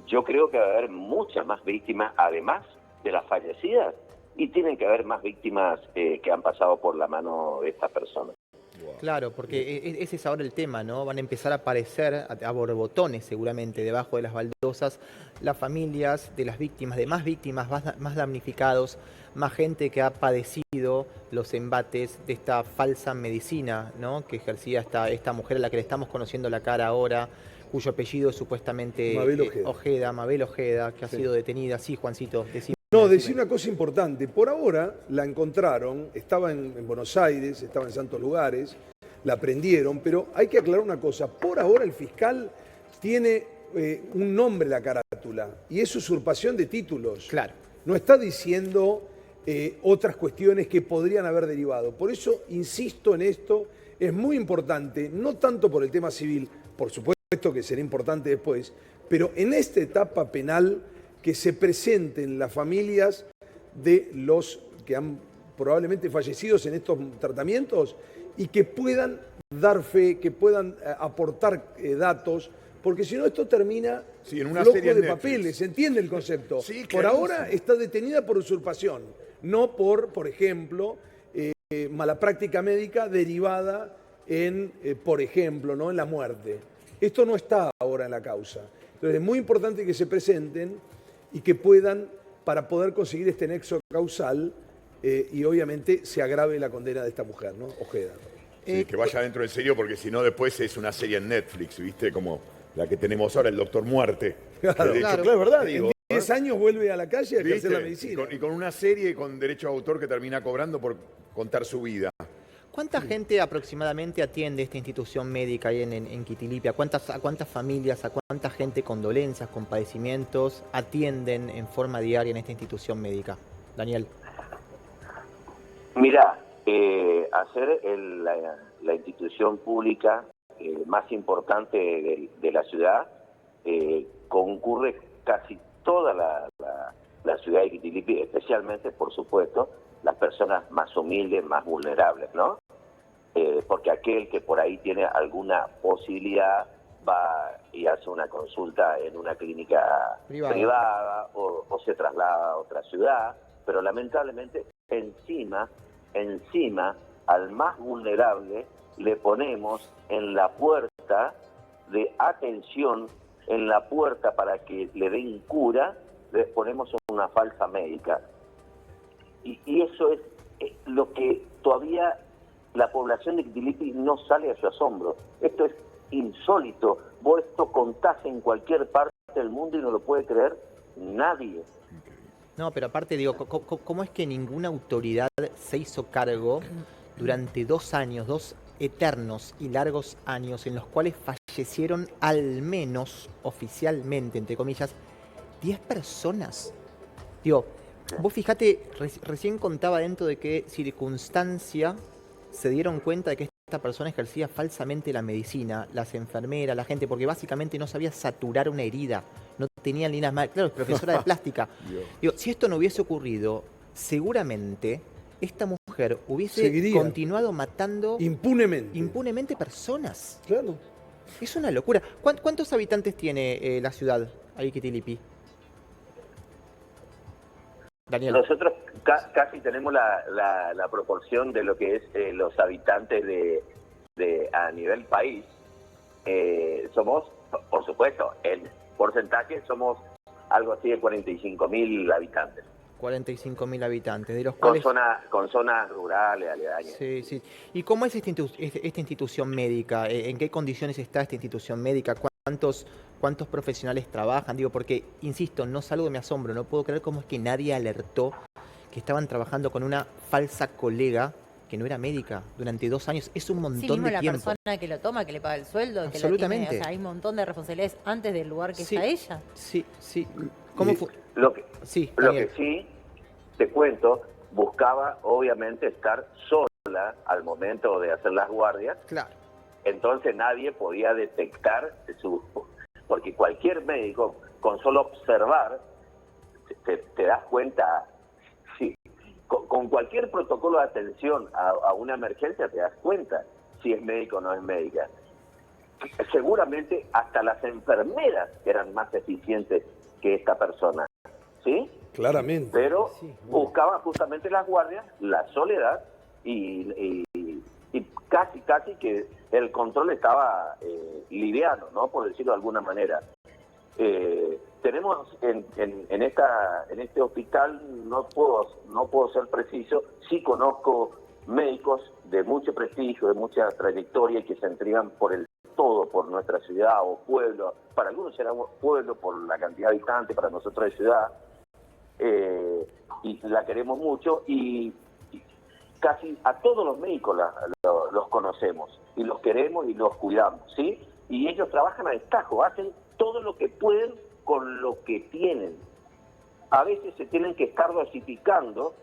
Yo creo que va a haber muchas más víctimas, además de las fallecidas, y tienen que haber más víctimas que han pasado por la mano de estas personas. Claro, porque ese es ahora el tema, ¿no? Van a empezar a aparecer a borbotones seguramente debajo de las baldosas las familias de las víctimas, de más víctimas, más damnificados, más gente que ha padecido los embates de esta falsa medicina, ¿no? Que ejercía esta mujer a la que le estamos conociendo la cara ahora, cuyo apellido es supuestamente Mabel Ojeda, que ha sido detenida. Sí, Juancito, decime. No, decir una cosa importante. Por ahora la encontraron, estaba en Buenos Aires, estaba en santos lugares, la prendieron, pero hay que aclarar una cosa. Por ahora el fiscal tiene un nombre en la carátula y es usurpación de títulos. Claro. No está diciendo otras cuestiones que podrían haber derivado. Por eso insisto en esto, es muy importante, no tanto por el tema civil, por supuesto que será importante después, pero en esta etapa penal que se presenten las familias de los que han probablemente fallecidos en estos tratamientos y que puedan dar fe, que puedan aportar datos porque si no esto termina en una flojo serie de en papeles, ¿se entiende el concepto? Sí, por ahora está detenida por usurpación, no por ejemplo, mala práctica médica derivada en, por ejemplo, ¿no?, en la muerte. Esto no está ahora en la causa. Entonces es muy importante que se presenten y que puedan, para poder conseguir este nexo causal, y obviamente se agrave la condena de esta mujer, ¿no? Ojeda. Sí, que vaya dentro en serio, porque si no después es una serie en Netflix, ¿viste? Como la que tenemos ahora, el Doctor Muerte. Claro, de hecho, claro. claro, es verdad, digo. En 10 años vuelve a la calle a ejercer ¿Viste? la medicina. Y con una serie con derecho de autor que termina cobrando por contar su vida. ¿Cuánta gente aproximadamente atiende esta institución médica ahí en Quitilipia? ¿A cuántas familias, a cuánta gente con dolencias, con padecimientos atienden en forma diaria en esta institución médica? Daniel. Mira, hacer la institución pública más importante de la ciudad, concurre casi toda la ciudad de Quitilipia, especialmente, por supuesto, las personas más humildes, más vulnerables, ¿no? Porque aquel que por ahí tiene alguna posibilidad va y hace una consulta en una clínica privada o se traslada a otra ciudad, pero lamentablemente encima al más vulnerable le ponemos en la puerta de atención, en la puerta para que le den cura, le ponemos una falsa médica. Y eso es lo que todavía la población de Quitilipia no sale a su asombro. Esto es insólito. Vos esto contás en cualquier parte del mundo y no lo puede creer nadie. No, pero aparte digo, ¿cómo es que ninguna autoridad se hizo cargo durante 2 años, 2 eternos y largos años en los cuales fallecieron al menos, oficialmente, entre comillas, 10 personas? Digo, vos fijate, recién contaba dentro de qué circunstancia se dieron cuenta de que esta persona ejercía falsamente la medicina, las enfermeras, la gente, porque básicamente no sabía saturar una herida, no tenía líneas más. Claro, es profesora de plástica. Digo, si esto no hubiese ocurrido, seguramente esta mujer hubiese continuado matando impunemente personas. Claro. Es una locura. ¿Cuántos habitantes tiene la ciudad, ahí Quitilipia? Daniel. Nosotros casi tenemos la proporción de lo que es los habitantes a nivel país. Somos, por supuesto, en porcentaje somos algo así de 45.000 habitantes. 45.000 habitantes, de los cuales... Con zonas rurales, aledañas. Sí, sí. ¿Y cómo es esta institución médica? ¿En qué condiciones está esta institución médica? ¿Cuántos profesionales trabajan? Digo, porque, insisto, no salgo de mi asombro, no puedo creer cómo es que nadie alertó que estaban trabajando con una falsa colega que no era médica durante 2 años. Es un montón de tiempo. la persona que lo toma, que le paga el sueldo, que absolutamente. La tiene, o sea, hay un montón de responsabilidades antes del lugar que está ella. Sí, sí. ¿Cómo fue? Lo que Daniel. sí, te cuento, buscaba obviamente estar sola al momento de hacer las guardias. Claro. Entonces nadie podía detectar porque cualquier médico, con solo observar, te das cuenta, sí, con cualquier protocolo de atención a una emergencia te das cuenta si es médico o no es médica. Seguramente hasta las enfermeras eran más eficientes que esta persona, ¿sí? Claramente. Pero buscaba justamente las guardias, la soledad y casi que el control estaba liviano, ¿no? Por decirlo de alguna manera. Tenemos en este hospital, no puedo ser preciso, sí conozco médicos de mucho prestigio, de mucha trayectoria y que se entregan por nuestra ciudad o pueblo. Para algunos será pueblo por la cantidad de habitantes, para nosotros es ciudad. Y la queremos mucho y casi a todos los médicos los conocemos y los queremos y los cuidamos, ¿sí? Y ellos trabajan a destajo, hacen todo lo que pueden con lo que tienen. A veces se tienen que estar dosificando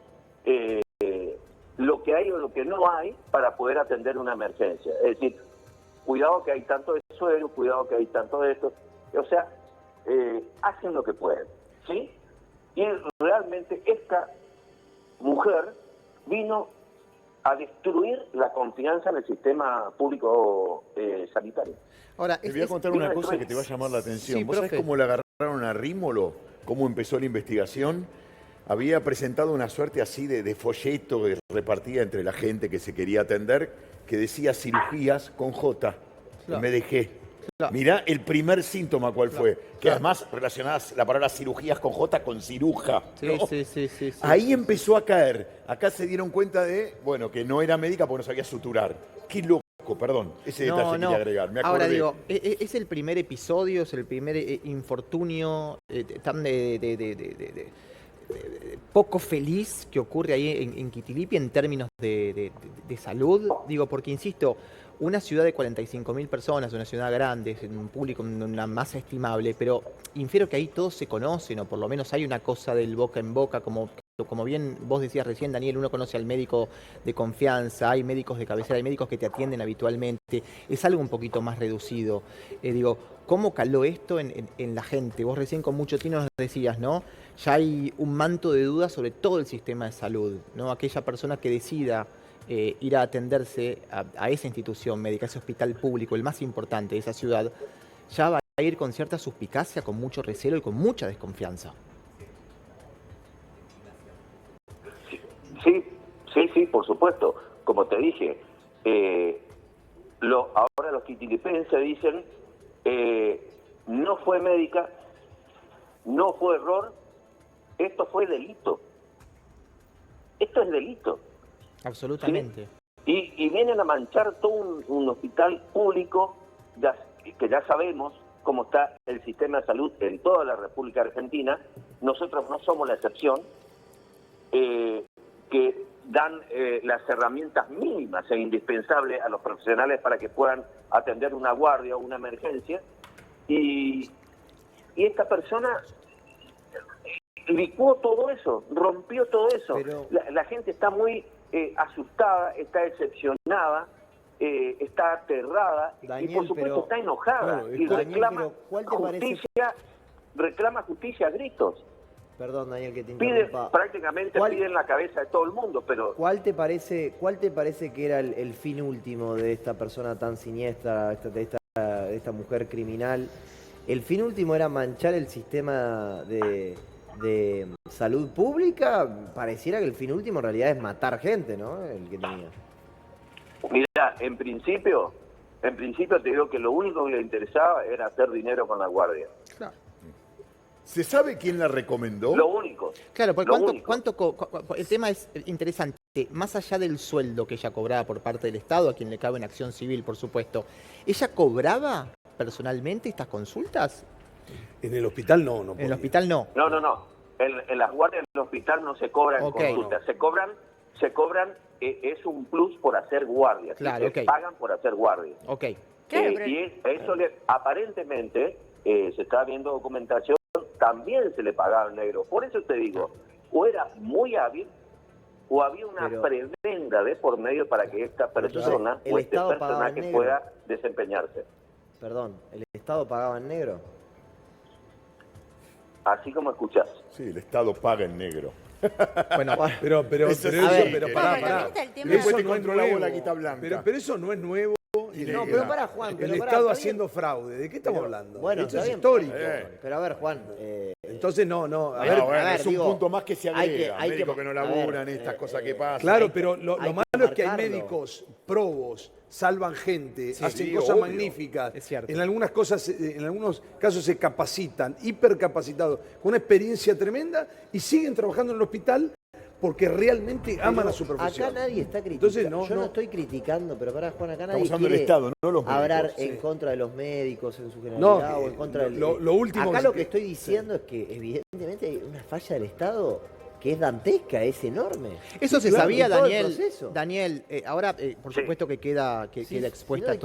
lo que hay o lo que no hay para poder atender una emergencia. Es decir, cuidado que hay tanto de suelo, cuidado que hay tanto de esto. O sea, hacen lo que pueden, ¿sí? Y realmente esta mujer vino a destruir la confianza en el sistema público sanitario. Ahora, te voy a contar una cosa que te va a llamar la atención. Sí, ¿Vos sabés cómo le agarraron a Rímolo? ¿Cómo empezó la investigación? Había presentado una suerte así de folleto que repartía entre la gente que se quería atender, que decía cirugías con J, en vez de G. Claro. Mirá el primer síntoma cuál fue, que además relacionás la palabra cirugías con J con ciruja. ¿No? Sí. Ahí empezó a caer. Acá se dieron cuenta de, bueno, que no era médica porque no sabía suturar. Qué loco, perdón, ese detalle quería agregar. Me acordé. Ahora digo, es el primer episodio, es el primer infortunio tan poco feliz que ocurre ahí en Quitilipi en términos de salud. Digo, porque insisto, una ciudad de 45.000 personas, una ciudad grande, un público, una masa estimable, pero infiero que ahí todos se conocen, o por lo menos hay una cosa del boca en boca, como bien vos decías recién, Daniel, uno conoce al médico de confianza, hay médicos de cabecera, hay médicos que te atienden habitualmente, es algo un poquito más reducido. Digo, ¿cómo caló esto en la gente? Vos recién con mucho tino nos decías, ¿no? Ya hay un manto de dudas sobre todo el sistema de salud, ¿no? Aquella persona que decida ir a atenderse a esa institución médica, ese hospital público, el más importante de esa ciudad, ya va a ir con cierta suspicacia, con mucho recelo y con mucha desconfianza. Sí, por supuesto. Como te dije, ahora los quitilipenses dicen, no fue médica, no fue error, esto fue delito. Esto es delito. Absolutamente. ¿Sí? Y vienen a manchar todo un hospital público, que ya sabemos cómo está el sistema de salud en toda la República Argentina. Nosotros no somos la excepción, que dan las herramientas mínimas e indispensables a los profesionales para que puedan atender una guardia o una emergencia. Y esta persona licuó todo eso, rompió todo eso. Pero la gente está muy asustada, está decepcionada, está aterrada, Daniel, y por supuesto está enojada, y reclama justicia a gritos. Perdón, Daniel, que te interrumpa. Prácticamente piden la cabeza de todo el mundo, pero... ¿Cuál te parece que era el fin último de esta persona tan siniestra, de esta mujer criminal? ¿El fin último era manchar el sistema de salud pública? Pareciera que el fin último en realidad es matar gente, ¿no? El que tenía. Mira, en principio te digo que lo único que le interesaba era hacer dinero con la guardia. Claro. ¿Se sabe quién la recomendó? Lo único. Claro, porque el tema es interesante. Más allá del sueldo que ella cobraba por parte del Estado, a quien le cabe en acción civil, por supuesto, ¿ella cobraba personalmente estas consultas? En el hospital no. En el hospital no. No. En las guardias del hospital no se cobran consultas. Se cobran, es un plus por hacer guardias. Claro, pagan por hacer guardias. Okay. Y eso aparentemente, se está viendo documentación, también se le pagaba al negro. Por eso te digo, o era muy hábil, o había una prebenda de por medio para que esta persona o este personaje pueda desempeñarse. Perdón, ¿el Estado pagaba en negro? Así como escuchás. Sí, el Estado paga en negro. Bueno, pero pará. Después te controlamos la quita blanca. Pero eso no es nuevo. No, pero para Juan. El Estado haciendo fraude. ¿De qué estamos hablando? Bueno, esto es histórico. Pero a ver, Juan. Entonces no. A ver, es un punto más que se agrega. Médicos que no laburan, estas cosas que pasan. Claro, pero lo malo es que hay médicos probos, salvan gente, hacen cosas magníficas. Es cierto. En algunos casos se capacitan, hipercapacitados, con una experiencia tremenda y siguen trabajando en el hospital porque realmente aman a su profesión. Acá nadie está criticando. Entonces, yo no estoy criticando, pero para Juan, acá nadie quiere del Estado, no los hablar en contra de los médicos en su generalidad o en contra del... Lo último acá lo que estoy diciendo es que evidentemente hay una falla del Estado que es dantesca, es enorme. Eso se sabía, Daniel. Daniel, ahora por supuesto que queda expuesta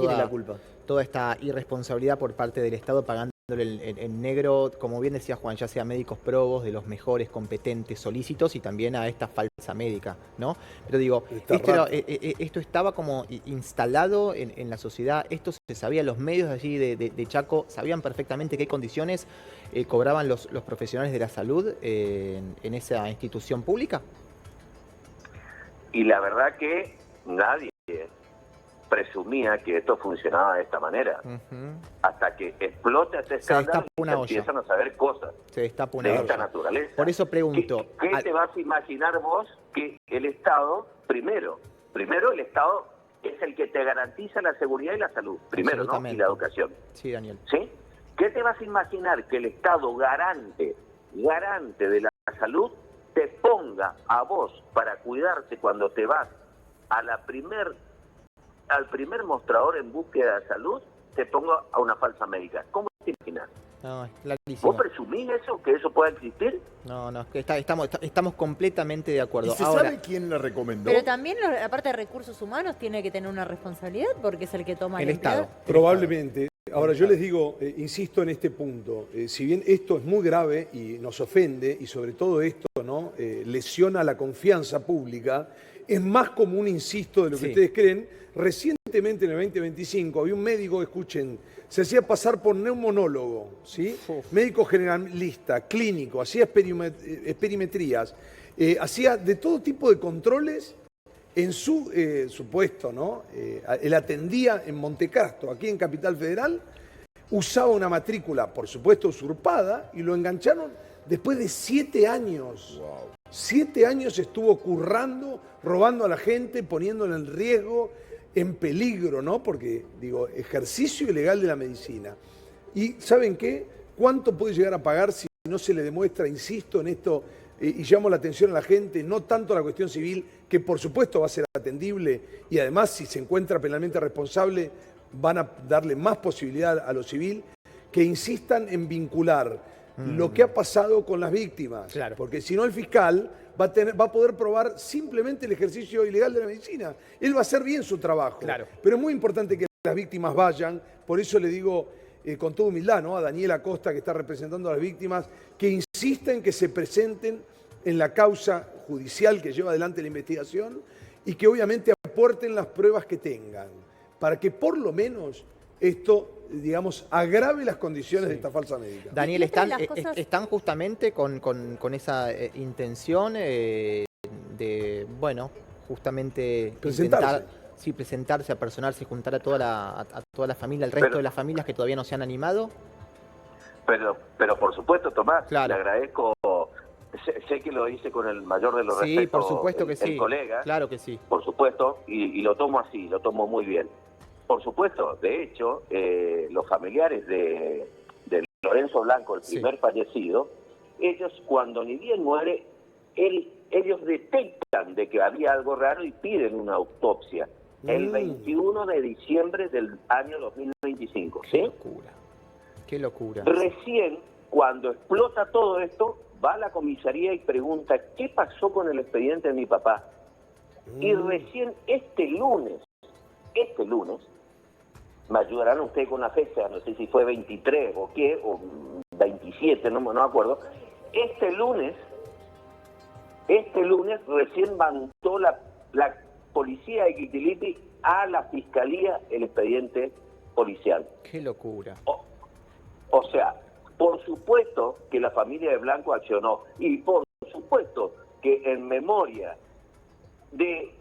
toda esta irresponsabilidad por parte del Estado pagándole en negro, como bien decía Juan, ya sea médicos probos, de los mejores, competentes, solícitos, y también a esta falsa médica, ¿no? Pero digo, esto estaba como instalado en la sociedad, esto se sabía, los medios allí de Chaco sabían perfectamente qué condiciones cobraban los profesionales de la salud en esa institución pública. Y la verdad que nadie presumía que esto funcionaba de esta manera. Hasta que explota este escándalo y empiezan a saber cosas de esta naturaleza. Por eso pregunto. ¿Qué te vas a imaginar vos que el Estado, primero el Estado es el que te garantiza la seguridad y la salud, primero, ¿no? Y la educación. Sí, Daniel. ¿Sí? ¿Qué te vas a imaginar que el Estado garante de la salud te ponga a vos para cuidarte cuando te vas a al primer mostrador en búsqueda de salud, te ponga a una falsa médica? ¿Cómo te imaginas? No, es clarísimo. ¿Vos presumís eso, que eso pueda existir? No, es que estamos completamente de acuerdo. ¿Y se sabe quién la recomendó? Pero también la parte de recursos humanos tiene que tener una responsabilidad porque es el que toma el Estado. Probablemente. Ahora yo les digo, insisto en este punto, si bien esto es muy grave y nos ofende, y sobre todo esto ¿no? Lesiona la confianza pública, es más común, insisto, de lo que ustedes creen. Recientemente, en el 2025, había un médico, escuchen, se hacía pasar por neumonólogo, ¿sí? Médico generalista, clínico, hacía experimetrías, hacía de todo tipo de controles en su puesto, ¿no? Él atendía en Montecastro, aquí en Capital Federal, usaba una matrícula, por supuesto, usurpada, y lo engancharon después de 7 años. Wow. 7 años estuvo currando, robando a la gente, poniéndola en riesgo, en peligro, ¿no? Porque, digo, ejercicio ilegal de la medicina. ¿Y saben qué? ¿Cuánto puede llegar a pagar si no se le demuestra, insisto en esto, y llamo la atención a la gente, no tanto la cuestión civil, que por supuesto va a ser atendible, y además si se encuentra penalmente responsable, van a darle más posibilidad a lo civil, que insistan en vincular lo que ha pasado con las víctimas. Claro. Porque si no el fiscal va a poder probar simplemente el ejercicio ilegal de la medicina. Él va a hacer bien su trabajo. Claro. Pero es muy importante que las víctimas vayan, por eso le digo con toda humildad, ¿no? A Daniel Acosta, que está representando a las víctimas, que insista en que se presenten en la causa judicial que lleva adelante la investigación y que obviamente aporten las pruebas que tengan, para que por lo menos esto, digamos, agrave las condiciones de esta falsa médica. Daniel, están justamente con esa intención de, bueno, justamente presentarse, apersonarse, juntar a toda la familia, el resto de las familias que todavía no se han animado. Pero por supuesto, Tomás, claro. Le agradezco. Sé que lo hice con el mayor de los respetos. Sí, por supuesto que sí. El colega. Claro que sí. Por supuesto, y lo tomo así, lo tomo muy bien. Por supuesto, de hecho, los familiares de Lorenzo Blanco, el primer fallecido, ellos cuando ni bien muere, ellos detectan de que había algo raro y piden una autopsia. El 21 de diciembre del año 2025. ¿Sí? Qué locura. Qué locura. Recién, cuando explota todo esto, va a la comisaría y pregunta, ¿qué pasó con el expediente de mi papá? Y recién este lunes, me ayudarán ustedes con la fecha, no sé si fue 23 o qué, o 27, no me acuerdo. Este lunes recién mandó la policía de Quitiliti a la fiscalía el expediente policial. Qué locura. O sea, por supuesto que la familia de Blanco accionó, y por supuesto que en memoria de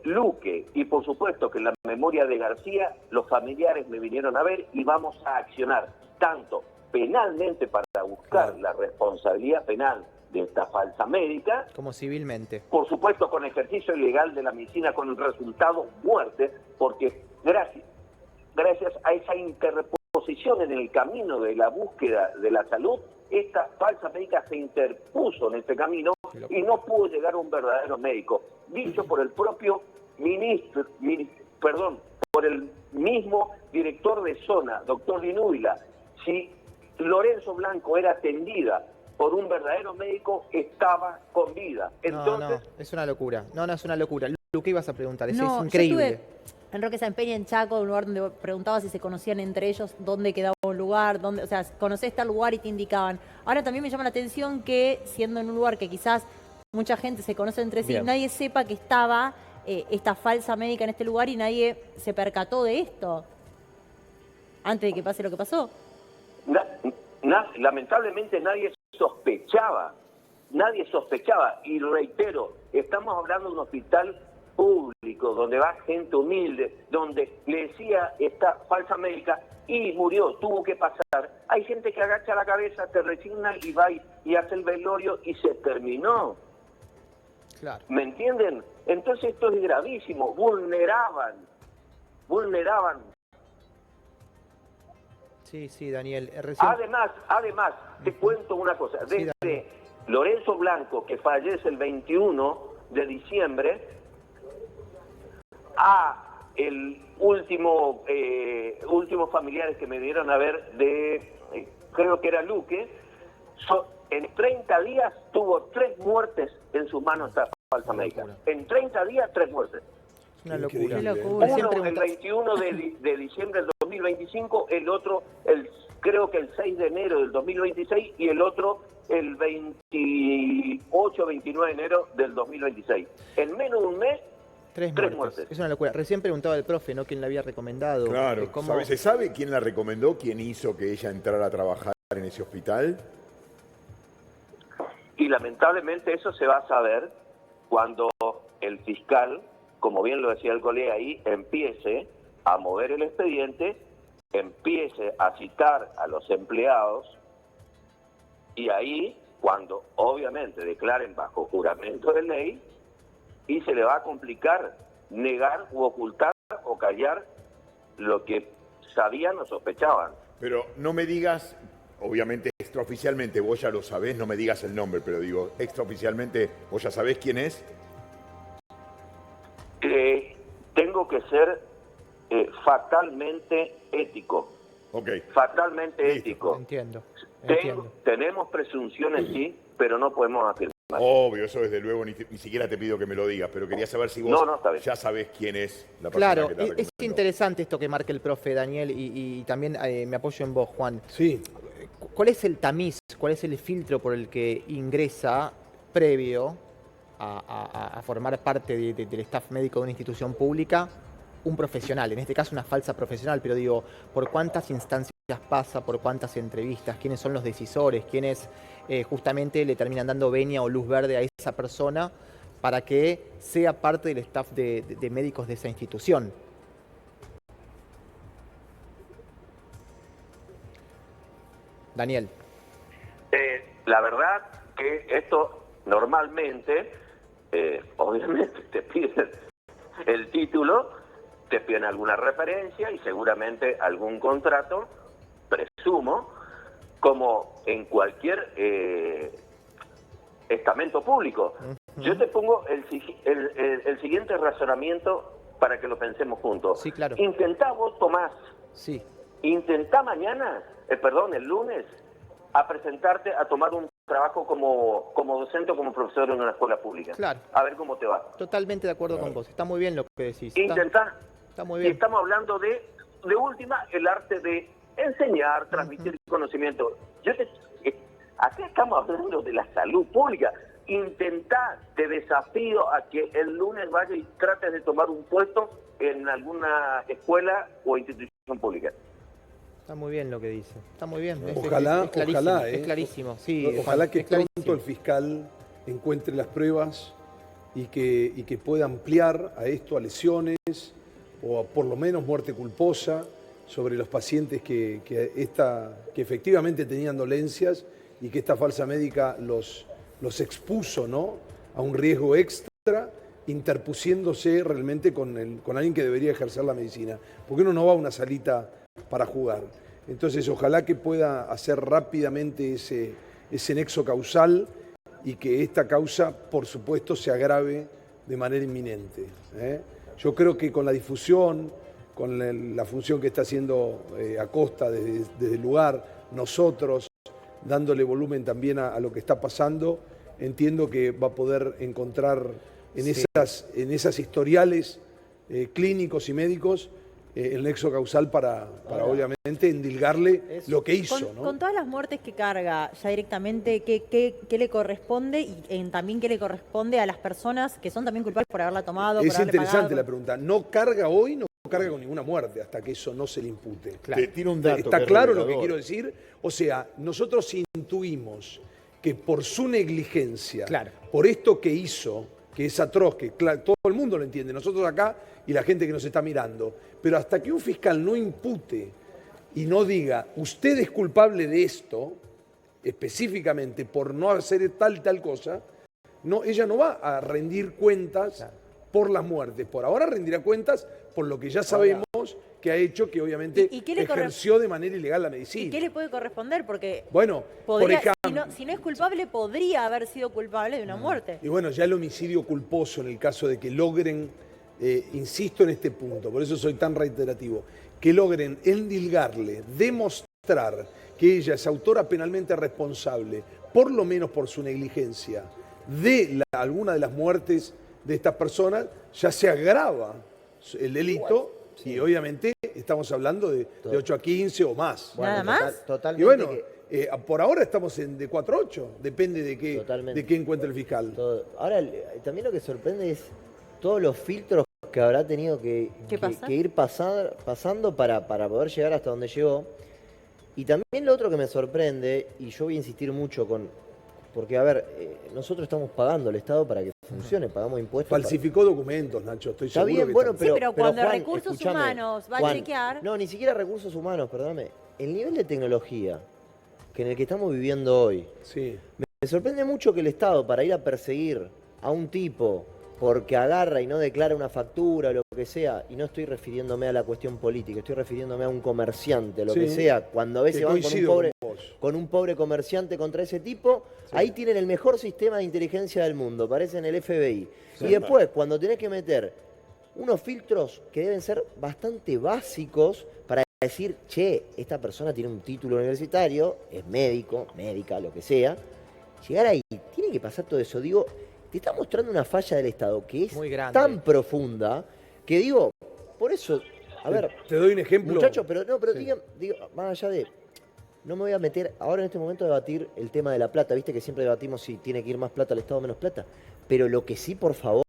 Luque y por supuesto que en la memoria de García, los familiares me vinieron a ver y vamos a accionar tanto penalmente para buscar la responsabilidad penal de esta falsa médica, como civilmente. Por supuesto con ejercicio ilegal de la medicina con el resultado muerte, porque gracias a esa interposición en el camino de la búsqueda de la salud, esta falsa médica se interpuso en este camino y no pudo llegar a un verdadero médico. Dicho por el propio por el mismo director de zona, doctor Dinúbila, si Lorenzo Blanco era atendida por un verdadero médico, estaba con vida. Entonces, no, es una locura. No, es una locura. Lo que ibas a preguntar, es Yo increíble. estuve en Roque San Peña, en Chaco, un lugar donde preguntaba si se conocían entre ellos, dónde quedaba un lugar, o sea, conocés tal lugar y te indicaban. Ahora también me llama la atención que, siendo en un lugar que quizás mucha gente se conoce entre sí, nadie sepa que estaba esta falsa médica en este lugar y nadie se percató de esto antes de que pase lo que pasó. Lamentablemente nadie sospechaba, y reitero, estamos hablando de un hospital público, donde va gente humilde, donde le decía esta falsa médica y murió, tuvo que pasar, hay gente que agacha la cabeza, se resigna y va y hace el velorio y se terminó. Claro. ¿Me entienden? Entonces esto es gravísimo, vulneraban. Sí, Daniel. Recién... Además, te cuento una cosa. Sí, Desde Lorenzo Blanco, que fallece el 21 de diciembre, a el últimos familiares que me dieron a ver de, creo que era Luque, en 30 días tuvo 3 muertes en sus manos esta falsa médica. En 30 días, 3 muertes. Una locura. Qué locura. Uno el 21 de diciembre del 2025, el otro creo que el 6 de enero del 2026 y el otro el 28 29 de enero del 2026. En menos de un mes, 3 muertes. Es una locura. Recién preguntaba el profe, ¿no? ¿Quién la había recomendado? Claro. ¿Cómo... ¿Se sabe quién la recomendó? ¿Quién hizo que ella entrara a trabajar en ese hospital? Y lamentablemente eso se va a saber cuando el fiscal, como bien lo decía el colega ahí, empiece a mover el expediente, empiece a citar a los empleados y ahí, cuando obviamente declaren bajo juramento de ley, y se le va a complicar negar u ocultar o callar lo que sabían o sospechaban. Pero no me digas, obviamente extraoficialmente vos ya lo sabés, no me digas el nombre, pero digo, extraoficialmente vos ya sabés quién es. Tengo que ser fatalmente ético. Ok. Fatalmente Listo. ético. Entiendo. Tenemos presunciones, sí, pero no podemos afirmar. Obvio, eso desde luego ni siquiera te pido que me lo digas, pero quería saber si vos ya sabés quién es la persona Claro, que te recomendó. es interesante esto que marca el profe Daniel y también me apoyo en vos, Juan. Sí. ¿Cuál es el tamiz, cuál es el filtro por el que ingresa previo a formar parte del staff médico de una institución pública un profesional? En este caso una falsa profesional, pero digo, ¿por cuántas instancias pasa, por cuántas entrevistas, quiénes son los decisores, quiénes justamente le terminan dando venia o luz verde a esa persona para que sea parte del staff de médicos de esa institución? Daniel. La verdad que esto normalmente, obviamente te piden el título, te piden alguna referencia y seguramente algún contrato, presumo, como en cualquier estamento público. Yo te pongo el siguiente razonamiento para que lo pensemos juntos. Sí, claro. Intentá vos, Tomás, Sí. intentá mañana, el lunes, a presentarte a tomar un trabajo como docente o como profesor en una escuela pública. Claro. A ver cómo te va. Totalmente de acuerdo con vos. Está muy bien lo que decís. Intentá. Está muy Y bien. estamos hablando de última, el arte de enseñar, transmitir conocimiento. Acá estamos hablando de la salud pública. Intentá, te desafío a que el lunes vayas y trates de tomar un puesto en alguna escuela o institución pública. Está muy bien lo que dice. Está muy bien. Ojalá, es clarísimo, ojalá. Es clarísimo. Sí, Ojalá que es clarísimo. pronto el fiscal encuentre las pruebas y que pueda ampliar a esto a lesiones o por lo menos muerte culposa sobre los pacientes que efectivamente tenían dolencias y que esta falsa médica los expuso, ¿no?, a un riesgo extra, interpusiéndose realmente con alguien que debería ejercer la medicina. Porque uno no va a una salita para jugar. Entonces, ojalá que pueda hacer rápidamente ese nexo causal y que esta causa, por supuesto, se agrave de manera inminente. Yo creo que con la difusión, con la función que está haciendo Acosta desde el lugar, nosotros, dándole volumen también a lo que está pasando, entiendo que va a poder encontrar en esas historiales clínicos y médicos el nexo causal para obviamente endilgarle lo que hizo. ¿No? Con todas las muertes que carga ya directamente, ¿qué le corresponde y también qué le corresponde a las personas que son también culpables por haberla tomado? Es por haberle interesante pagado? la pregunta. No carga hoy, no carga con ninguna muerte hasta que eso no se le impute. Claro. Te tiro un dato. ¿Está claro lo que quiero decir? O sea, nosotros intuimos que por su negligencia, por esto que hizo, que es atroz, que todo el mundo lo entiende, nosotros acá y la gente que nos está mirando, pero hasta que un fiscal no impute y no diga, usted es culpable de esto, específicamente por no hacer tal y tal cosa, no, ella no va a rendir cuentas por las muertes. Por ahora rendirá cuentas por lo que ya sabemos que ha hecho, que obviamente ejerció de manera ilegal la medicina. ¿Y qué le puede corresponder? Porque bueno, podría, si no es culpable, podría haber sido culpable de una muerte. Y bueno, ya el homicidio culposo en el caso de que logren, insisto en este punto, por eso soy tan reiterativo, que logren endilgarle, demostrar que ella es autora penalmente responsable, por lo menos por su negligencia, de alguna de las muertes de estas personas, ya se agrava el delito y obviamente estamos hablando de 8 a 15 o más. Bueno, ¿nada más? Totalmente. Y bueno, por ahora estamos de 4 a 8, depende de qué encuentre el fiscal. Ahora, también lo que sorprende es todos los filtros que habrá tenido que ir pasando para poder llegar hasta donde llegó. Y también lo otro que me sorprende, y yo voy a insistir mucho porque, a ver, nosotros estamos pagando al Estado para que funcione, pagamos impuestos. Falsificó documentos, Nacho, estoy seguro. Está bien, bueno, pero cuando Juan, Recursos Humanos va a chequear... No, ni siquiera Recursos Humanos, perdóname. El nivel de tecnología en el que estamos viviendo hoy, me sorprende mucho que el Estado, para ir a perseguir a un tipo porque agarra y no declara una factura o lo que sea, y no estoy refiriéndome a la cuestión política, estoy refiriéndome a un comerciante, lo que sea, cuando a veces van con un pobre comerciante contra ese tipo, ahí tienen el mejor sistema de inteligencia del mundo, parecen el FBI. Y después, cuando tenés que meter unos filtros que deben ser bastante básicos para decir, che, esta persona tiene un título universitario, es médico, médica, lo que sea, llegar ahí, tiene que pasar todo eso, digo... Te está mostrando una falla del Estado que es tan profunda que digo, por eso, a ver... Te doy un ejemplo. Muchachos, pero digo, más allá de... No me voy a meter ahora en este momento a debatir el tema de la plata, viste que siempre debatimos si tiene que ir más plata al Estado o menos plata, pero lo que sí, por favor,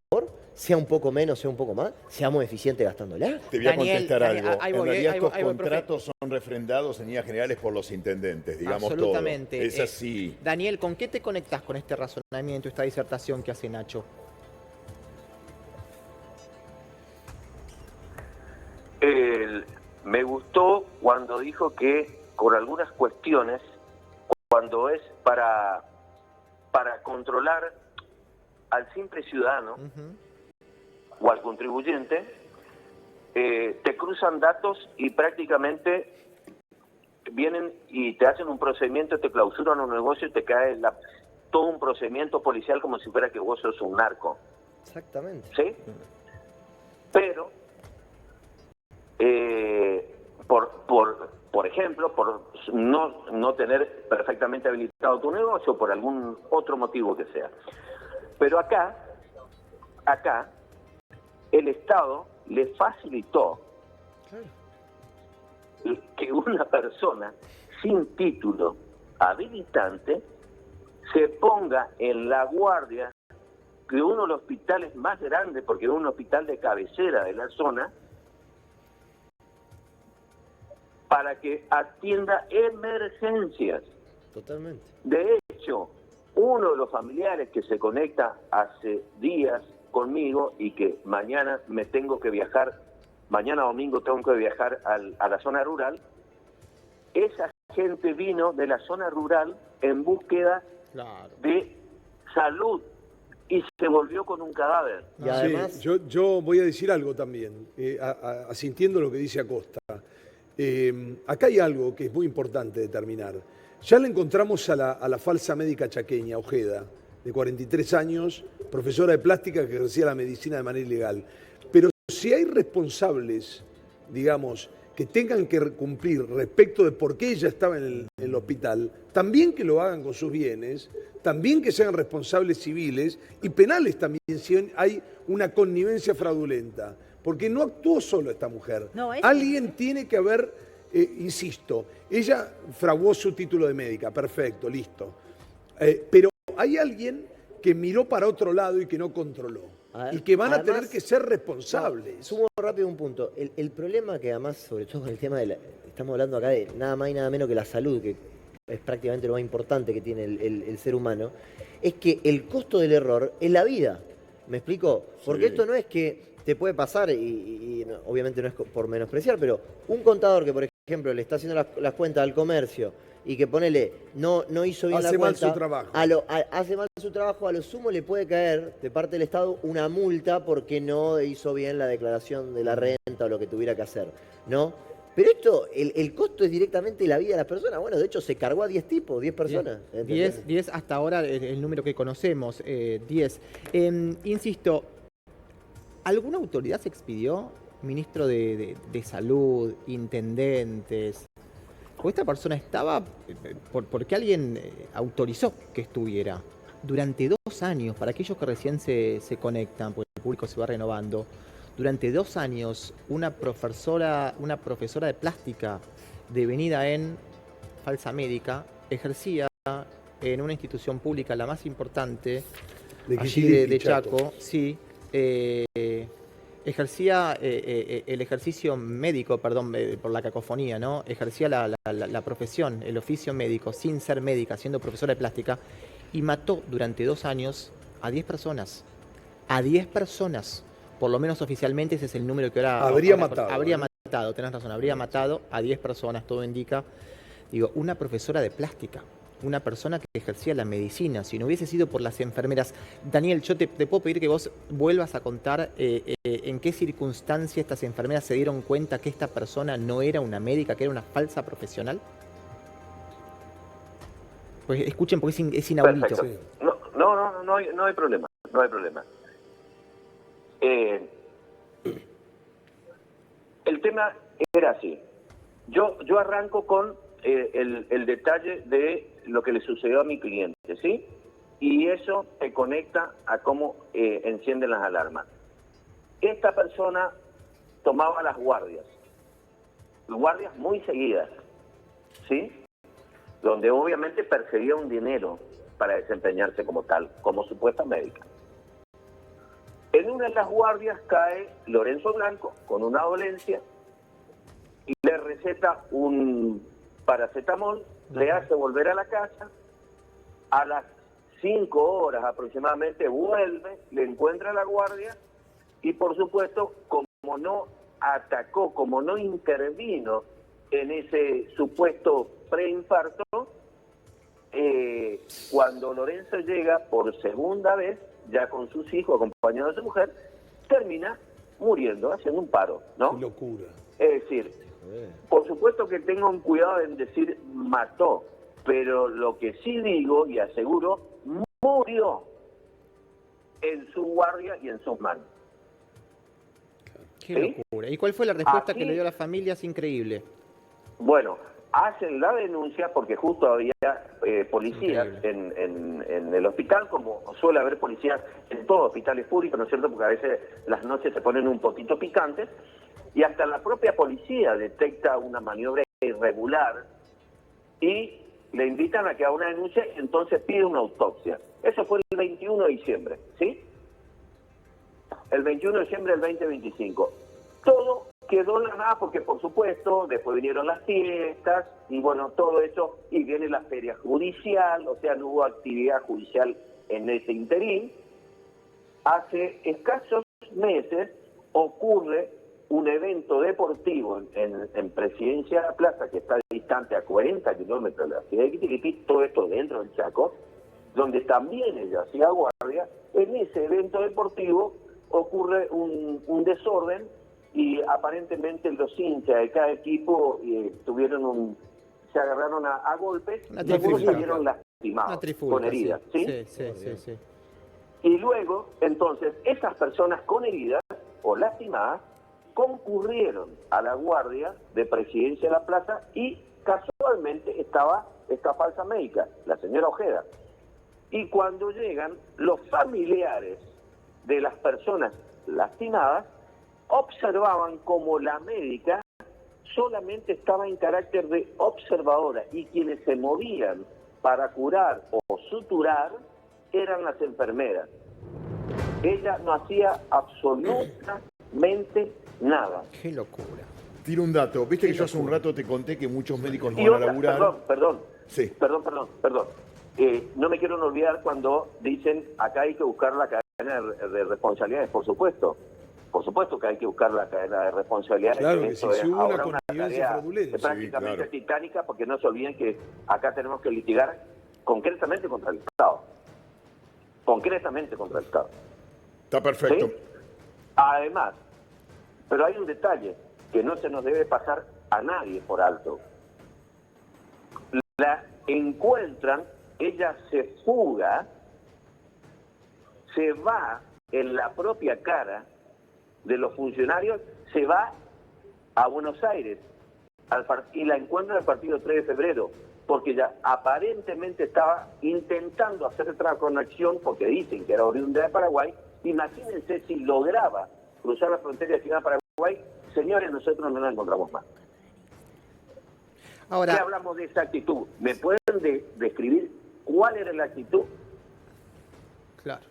sea un poco menos, sea un poco más, seamos eficientes gastándola. Te voy a contestar algo. En realidad estos contratos son refrendados en líneas generales por los intendentes, digamos. Absolutamente. Todo. Es así. Daniel, ¿con qué te conectás con este razonamiento, esta disertación que hace Nacho? Me gustó cuando dijo que con algunas cuestiones, cuando es para controlar al simple ciudadano, o al contribuyente, te cruzan datos y prácticamente vienen y te hacen un procedimiento, te clausuran un negocio y te cae todo un procedimiento policial como si fuera que vos sos un narco. Exactamente. ¿Sí? Pero, por ejemplo, por no tener perfectamente habilitado tu negocio, por algún otro motivo que sea. Pero acá, el Estado le facilitó que una persona sin título habilitante se ponga en la guardia de uno de los hospitales más grandes, porque es un hospital de cabecera de la zona, para que atienda emergencias. Totalmente. De hecho, uno de los familiares que se conecta hace días conmigo y que mañana me tengo que viajar, mañana domingo tengo que viajar a la zona rural, esa gente vino de la zona rural en búsqueda de salud y se volvió con un cadáver. Y además, yo voy a decir algo también, asintiendo lo que dice Acosta. Acá hay algo que es muy importante determinar. Ya le encontramos a la falsa médica chaqueña, Ojeda, de 43 años, profesora de plástica que ejercía la medicina de manera ilegal. Pero si hay responsables, digamos, que tengan que cumplir respecto de por qué ella estaba en el hospital, también que lo hagan con sus bienes, también que sean responsables civiles y penales también si hay una connivencia fraudulenta. Porque no actuó solo esta mujer. No, alguien tiene que haber, insisto, ella fraguó su título de médica, perfecto, listo. Pero hay alguien que miró para otro lado y que no controló. Y que van a tener que ser responsables. Sumo rápido un punto. El problema que además, sobre todo con el tema estamos hablando acá de nada más y nada menos que la salud, que es prácticamente lo más importante que tiene el ser humano, es que el costo del error es la vida. ¿Me explico? Porque esto no es que te puede pasar, y obviamente no es por menospreciar, pero un contador que, por ejemplo, le está haciendo las cuentas al comercio y que ponele, no hizo bien la cuenta. Hace mal su trabajo. Hace mal su trabajo, a lo sumo le puede caer de parte del Estado una multa porque no hizo bien la declaración de la renta o lo que tuviera que hacer, ¿no? Pero esto, el costo es directamente la vida de las personas. Bueno, de hecho se cargó a 10 tipos, 10 personas. 10 hasta ahora, el número que conocemos, 10. Insisto, ¿alguna autoridad se expidió? Ministro de Salud, intendentes. Porque esta persona estaba porque alguien autorizó que estuviera durante 2 años, para aquellos que recién se conectan, porque el público se va renovando. Durante 2 años, una profesora de plástica devenida en falsa médica ejercía en una institución pública, la más importante, allí de Chaco, sí, ejercía el ejercicio médico, perdón por la cacofonía, ¿no? Ejercía la profesión, el oficio médico, sin ser médica, siendo profesora de plástica, y mató durante 2 años a 10 personas. A 10 personas. Por lo menos oficialmente ese es el número que ahora... Habría matado. Habría matado, tenés razón, habría matado a 10 personas, todo indica. Digo, una profesora de plástica, una persona que ejercía la medicina, si no hubiese sido por las enfermeras. Daniel, yo te puedo pedir que vos vuelvas a contar en qué circunstancia estas enfermeras se dieron cuenta que esta persona no era una médica, que era una falsa profesional. Pues escuchen, porque es inaudito. Perfecto. No hay problema, no hay problema. El tema era así. Yo arranco con el detalle de lo que le sucedió a mi cliente, ¿sí? Y eso te conecta a cómo encienden las alarmas. Esta persona tomaba las guardias muy seguidas, ¿sí? Donde obviamente perseguía un dinero para desempeñarse como tal, como supuesta médica. En una de las guardias cae Lorenzo Blanco con una dolencia y le receta un paracetamol, le hace volver a la casa, a las 5 horas aproximadamente vuelve, le encuentra la guardia y por supuesto como no atacó, como no intervino en ese supuesto preinfarto, cuando Lorenzo llega por segunda vez, ya con sus hijos, acompañado de su mujer, termina muriendo, haciendo un paro, ¿no? Qué locura. Es decir, por supuesto que tengo un cuidado en decir mató, pero lo que sí digo y aseguro, murió en su guardia y en sus manos. Qué ¿Sí? locura. ¿Y cuál fue la respuesta Aquí, que le dio a la familia? Es increíble. Bueno, hacen la denuncia porque justo había policías en el hospital, como suele haber policías en todos los hospitales públicos, ¿no es cierto? Porque a veces las noches se ponen un poquito picantes, y hasta la propia policía detecta una maniobra irregular y le invitan a que haga una denuncia y entonces pide una autopsia. Eso fue el 21 de diciembre, ¿sí? El 21 de diciembre del 2025. Todo quedó en la nada porque, por supuesto, después vinieron las fiestas y, bueno, todo eso, y viene la feria judicial, o sea, no hubo actividad judicial en ese interín. Hace escasos meses ocurre un evento deportivo en Presidencia de la Plaza, que está distante a 40 kilómetros de la ciudad de Quitiquití, todo esto dentro del Chaco, donde también ella hacía guardia. En ese evento deportivo ocurre un desorden y aparentemente los hinchas de cada equipo se agarraron a golpes y algunos salieron lastimados, con heridas. ¿Sí? Sí. Y luego, entonces, esas personas con heridas o lastimadas concurrieron a la guardia de Presidencia de la Plaza y casualmente estaba esta falsa médica, la señora Ojeda. Y cuando llegan, los familiares de las personas lastimadas observaban como la médica solamente estaba en carácter de observadora y quienes se movían para curar o suturar eran las enfermeras. Ella no hacía absolutamente nada. Qué locura. Tiro un dato. Viste que yo hace un rato te conté que muchos médicos no van a laburar. Perdón. Sí. Perdón. No me quiero olvidar cuando dicen acá hay que buscar la de responsabilidades, por supuesto. Por supuesto que hay que buscar la cadena de responsabilidades. Claro que sí, Esto es si hubo ahora una connivencia tarea fraudulenta. prácticamente Sí, claro. titánica, porque no se olviden que acá tenemos que litigar concretamente contra el Estado. Concretamente contra el Estado. Está perfecto. ¿Sí? Además, pero hay un detalle que no se nos debe pasar a nadie por alto. La encuentran, ella se fuga, se va en la propia cara de los funcionarios, se va a Buenos Aires y la encuentra el partido 3 de febrero, porque ya aparentemente estaba intentando hacer otra conexión, porque dicen que era oriunda de Paraguay. Imagínense si lograba cruzar la frontera de Ciudad Paraguay. Señores, nosotros no la encontramos más. Ahora, ¿Qué hablamos de esa actitud? ¿Me pueden describir cuál era la actitud? claro.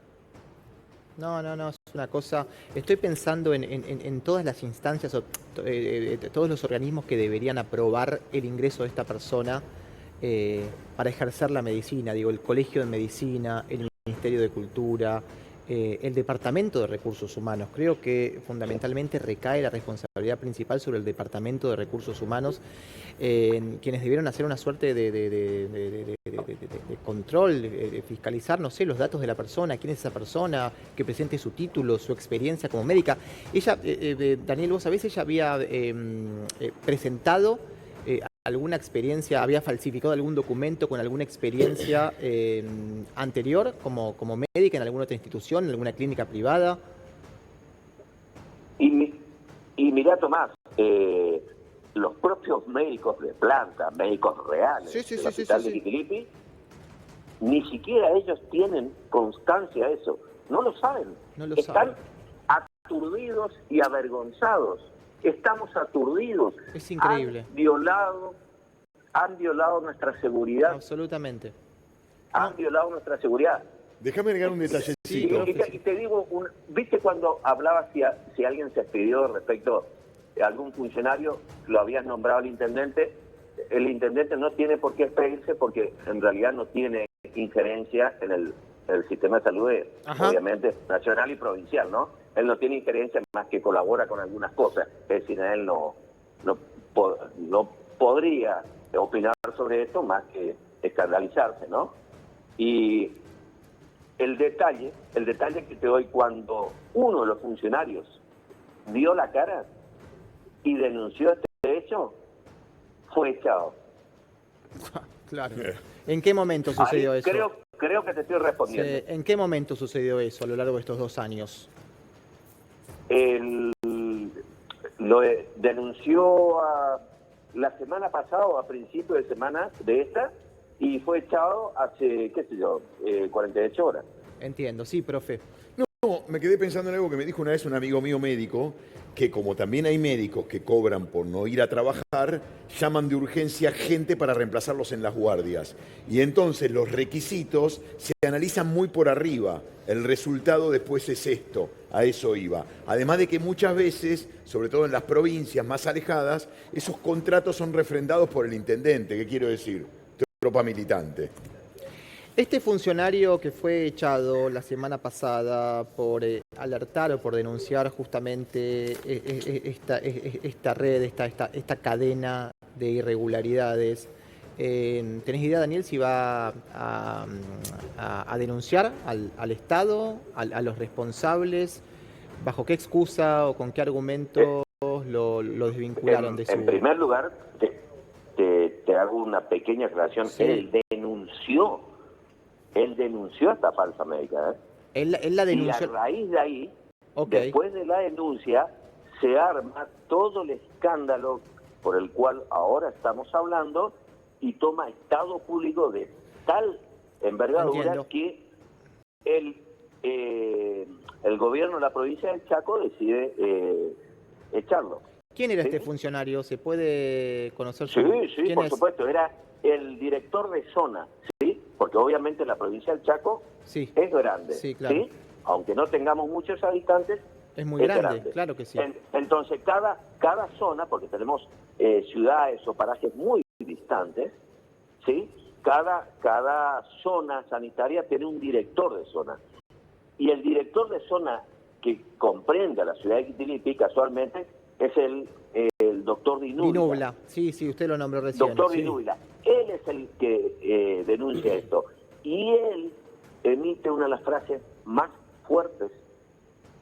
No, es una cosa... Estoy pensando en todas las instancias, todos los organismos que deberían aprobar el ingreso de esta persona para ejercer la medicina. Digo, el Colegio de Medicina, el Ministerio de Cultura, el Departamento de Recursos Humanos. Creo que fundamentalmente recae la responsabilidad principal sobre el Departamento de Recursos Humanos, quienes debieron hacer una suerte de control, fiscalizar, no sé, los datos de la persona, quién es esa persona, que presente su título, su experiencia como médica. Ella, Daniel, vos sabés, ella había presentado alguna experiencia, había falsificado algún documento con alguna experiencia anterior como médica en alguna otra institución, en alguna clínica privada. Y mirá, Tomás, los propios médicos de planta, médicos reales del hospital de Liquilipi, ni siquiera ellos tienen constancia de eso. No lo saben. Están aturdidos y avergonzados. Estamos aturdidos. Es increíble. Han violado nuestra seguridad. Absolutamente. Han violado nuestra seguridad. Déjame agregar un detallecito. Y te digo, ¿viste cuando hablabas si alguien se expidió respecto a algún funcionario? Lo habías nombrado al intendente. El intendente no tiene por qué expedirse porque en realidad no tiene injerencia en el sistema de salud, obviamente, nacional y provincial, ¿no? Él no tiene injerencia más que colabora con algunas cosas. Es decir, él no podría opinar sobre esto más que escandalizarse, ¿no? Y el detalle que te doy, cuando uno de los funcionarios dio la cara y denunció este hecho, fue echado. Claro. ¿En qué momento sucedió eso? Creo que te estoy respondiendo. ¿En qué momento sucedió eso a lo largo de estos 2 años? Lo denunció la semana pasada o a principio de semana de esta y fue echado hace, 48 horas. Entiendo, sí, profe. No, me quedé pensando en algo que me dijo una vez un amigo mío médico, que como también hay médicos que cobran por no ir a trabajar, llaman de urgencia gente para reemplazarlos en las guardias. Y entonces los requisitos se analizan muy por arriba. El resultado después es esto, a eso iba. Además de que muchas veces, sobre todo en las provincias más alejadas, esos contratos son refrendados por el intendente. ¿Qué quiero decir? Tropa militante. Este funcionario que fue echado la semana pasada por alertar o por denunciar justamente esta red, esta cadena de irregularidades, ¿tenés idea, Daniel, si va a denunciar al Estado, a los responsables? ¿Bajo qué excusa o con qué argumentos lo desvincularon de su...? En primer lugar, te hago una pequeña aclaración. Sí. Él denunció esta falsa médica. Él la denunció. Y a raíz de ahí, después de la denuncia, se arma todo el escándalo por el cual ahora estamos hablando y toma estado público de tal envergadura. Entiendo. Que el gobierno de la provincia del Chaco decide echarlo. ¿Quién era este funcionario? ¿Se puede conocer su... Sí, por supuesto. Era el director de zona, ¿sí? Porque obviamente la provincia del Chaco es grande, sí, claro. ¿sí? Aunque no tengamos muchos habitantes, es muy grande, claro que sí. Entonces, cada zona, porque tenemos ciudades o parajes muy distantes, ¿sí? Cada zona sanitaria tiene un director de zona. Y el director de zona que comprende a la ciudad de Quitilipi, casualmente, es el doctor Dinubla. Sí, usted lo nombró recién. Doctor Dinubla. Él es el que denuncia esto. Y él emite una de las frases más fuertes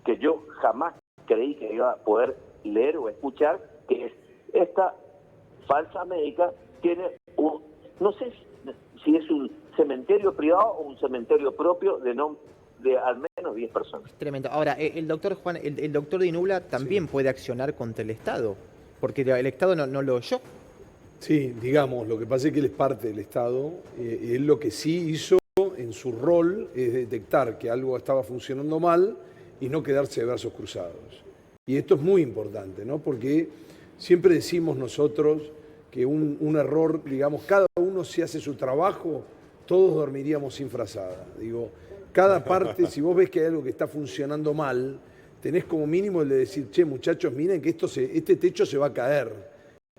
que yo jamás creí que iba a poder leer o escuchar, que es: esta falsa médica tiene no sé si es un cementerio privado o un cementerio propio de al menos 10 personas. Tremendo. Ahora, el doctor Dinubla también puede accionar contra el Estado, porque el Estado no lo oyó. Sí, digamos, lo que pasa es que él es parte del Estado. Él lo que sí hizo en su rol es detectar que algo estaba funcionando mal y no quedarse de brazos cruzados. Y esto es muy importante, ¿no? Porque siempre decimos nosotros que un error, digamos, cada uno si hace su trabajo, todos dormiríamos sin frazada. Digo, cada parte, si vos ves que hay algo que está funcionando mal, tenés como mínimo el de decir: che, muchachos, miren que este techo se va a caer,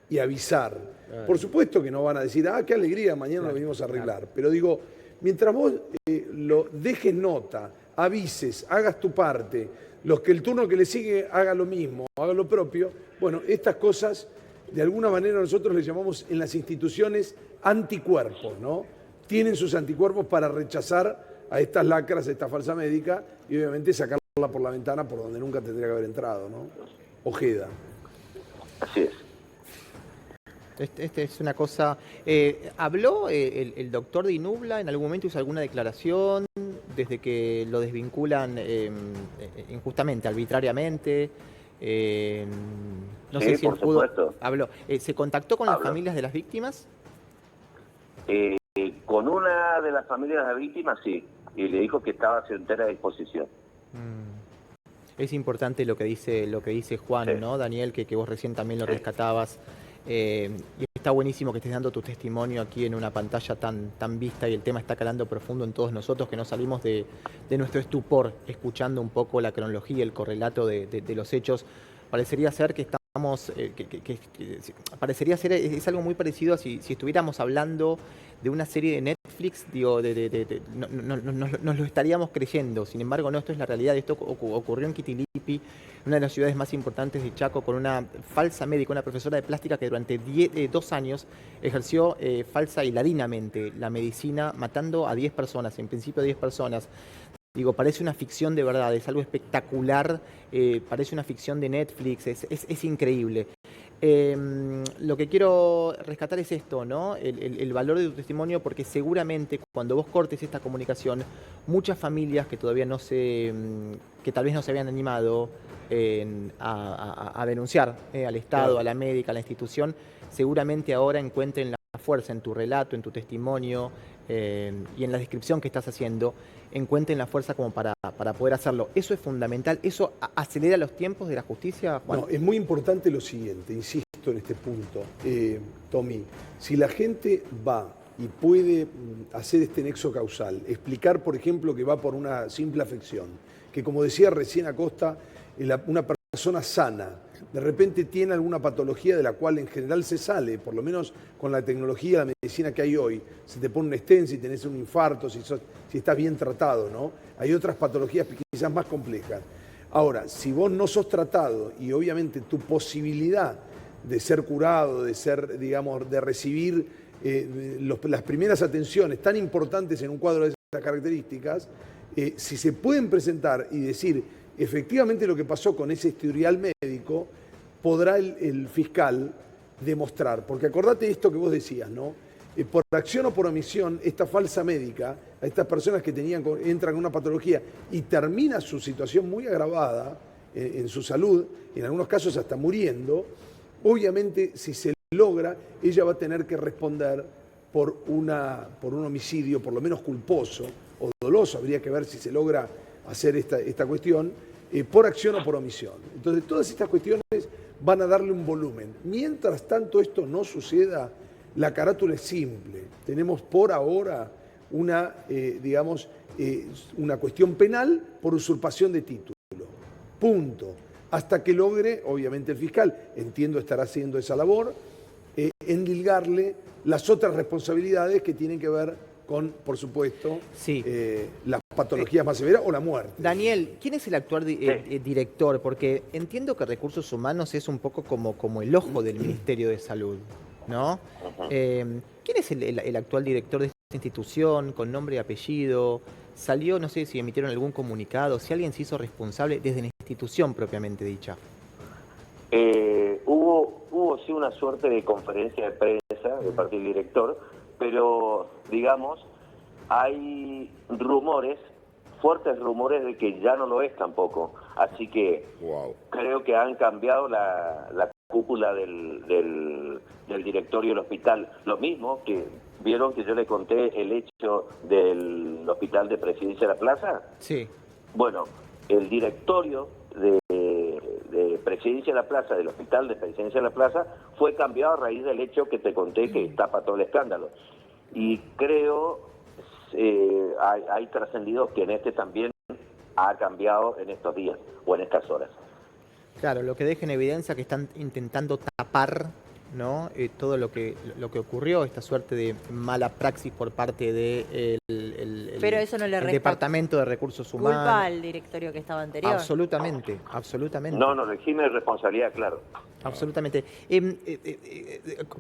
y avisar. Por supuesto que no van a decir: qué alegría, mañana lo venimos a arreglar. Pero digo, mientras vos lo dejes nota, avises, hagas tu parte, el turno que le sigue haga lo mismo, haga lo propio, bueno, estas cosas, de alguna manera nosotros le llamamos en las instituciones anticuerpos, ¿no? Tienen sus anticuerpos para rechazar a estas lacras, a esta falsa médica, y obviamente sacarla por la ventana por donde nunca tendría que haber entrado, ¿no? Ojeda. Así es. Este es una cosa... ¿Habló el doctor Dinubla? ¿En algún momento hizo alguna declaración desde que lo desvinculan injustamente, arbitrariamente? No sé si por supuesto. Habló. ¿Se contactó con las familias de las víctimas? Con una de las familias de las víctimas, sí. Y le dijo que estaba a su entera disposición. Es importante lo que dice Juan, sí, ¿no, Daniel? Que vos recién también lo rescatabas. Y está buenísimo que estés dando tu testimonio aquí en una pantalla tan vista, y el tema está calando profundo en todos nosotros, que no salimos de nuestro estupor escuchando un poco la cronología, el correlato de los hechos. Parecería ser que estamos, parecería ser, es algo muy parecido a si estuviéramos hablando de una serie de Netflix, digo, nos lo estaríamos creyendo. Sin embargo, no, esto es la realidad. Esto ocurrió en Quitilipi, una de las ciudades más importantes de Chaco, con una falsa médica, una profesora de plástica que durante 2 años ejerció falsa y ladinamente la medicina, matando a 10 personas, en principio a 10 personas. Digo, parece una ficción de verdad, es algo espectacular, parece una ficción de Netflix, es increíble. Lo que quiero rescatar es esto, ¿no? El valor de tu testimonio, porque seguramente cuando vos cortes esta comunicación, muchas familias que todavía que tal vez no se habían animado a denunciar al Estado, a la médica, a la institución, seguramente ahora encuentren la fuerza en tu relato, en tu testimonio y en la descripción que estás haciendo, encuentren la fuerza como para poder hacerlo. Eso es fundamental. ¿Eso acelera los tiempos de la justicia, Juan? No, es muy importante lo siguiente, insisto en este punto, Tommy. Si la gente va y puede hacer este nexo causal, explicar, por ejemplo, que va por una simple afección, que como decía recién Acosta, una persona sana, de repente tiene alguna patología de la cual en general se sale, por lo menos con la tecnología, la medicina que hay hoy, se te pone un stent si tenés un infarto, si estás bien tratado, ¿no? Hay otras patologías quizás más complejas. Ahora, si vos no sos tratado y obviamente tu posibilidad de ser curado, de ser, digamos, de recibir las primeras atenciones tan importantes en un cuadro de esas características, si se pueden presentar y decir efectivamente lo que pasó con ese historial médico, podrá el fiscal demostrar. Porque acordate esto que vos decías, ¿no? Por acción o por omisión, esta falsa médica, a estas personas que entran con una patología y termina su situación muy agravada en su salud, en algunos casos hasta muriendo, obviamente si se logra, ella va a tener que responder por un homicidio, por lo menos culposo o doloso. Habría que ver si se logra hacer esta cuestión, por acción o por omisión. Entonces, todas estas cuestiones van a darle un volumen. Mientras tanto esto no suceda, la carátula es simple. Tenemos por ahora una cuestión penal por usurpación de título. Punto. Hasta que logre, obviamente el fiscal, entiendo estará haciendo esa labor, endilgarle las otras responsabilidades que tienen que ver con, por supuesto, sí, las patologías más severas o la muerte. Daniel, ¿quién es el actual director? Porque entiendo que Recursos Humanos es un poco como el ojo del Ministerio de Salud, ¿no? ¿Quién es el actual director de esta institución, con nombre y apellido? Salió, no sé si emitieron algún comunicado, si alguien se hizo responsable desde la institución propiamente dicha. Hubo sí una suerte de conferencia de prensa de parte del director, pero digamos, hay rumores, fuertes rumores de que ya no lo es tampoco. Así que creo que han cambiado la cúpula del directorio del hospital. Lo mismo que vieron que yo le conté el hecho del hospital de Presidencia de la Plaza. Sí. Bueno, el directorio de Presidencia de la Plaza, del hospital de Presidencia de la Plaza, fue cambiado a raíz del hecho que te conté que tapa todo el escándalo. Y creo, hay trascendidos que en este también ha cambiado en estos días o en estas horas. Claro, lo que deja en evidencia que están intentando tapar, ¿no? Todo lo que ocurrió, esta suerte de mala praxis por parte del Pero eso no le resta Departamento de Recursos Humanos. Culpa al directorio que estaba anterior. Absolutamente, absolutamente. No, exime responsabilidad, claro. Absolutamente.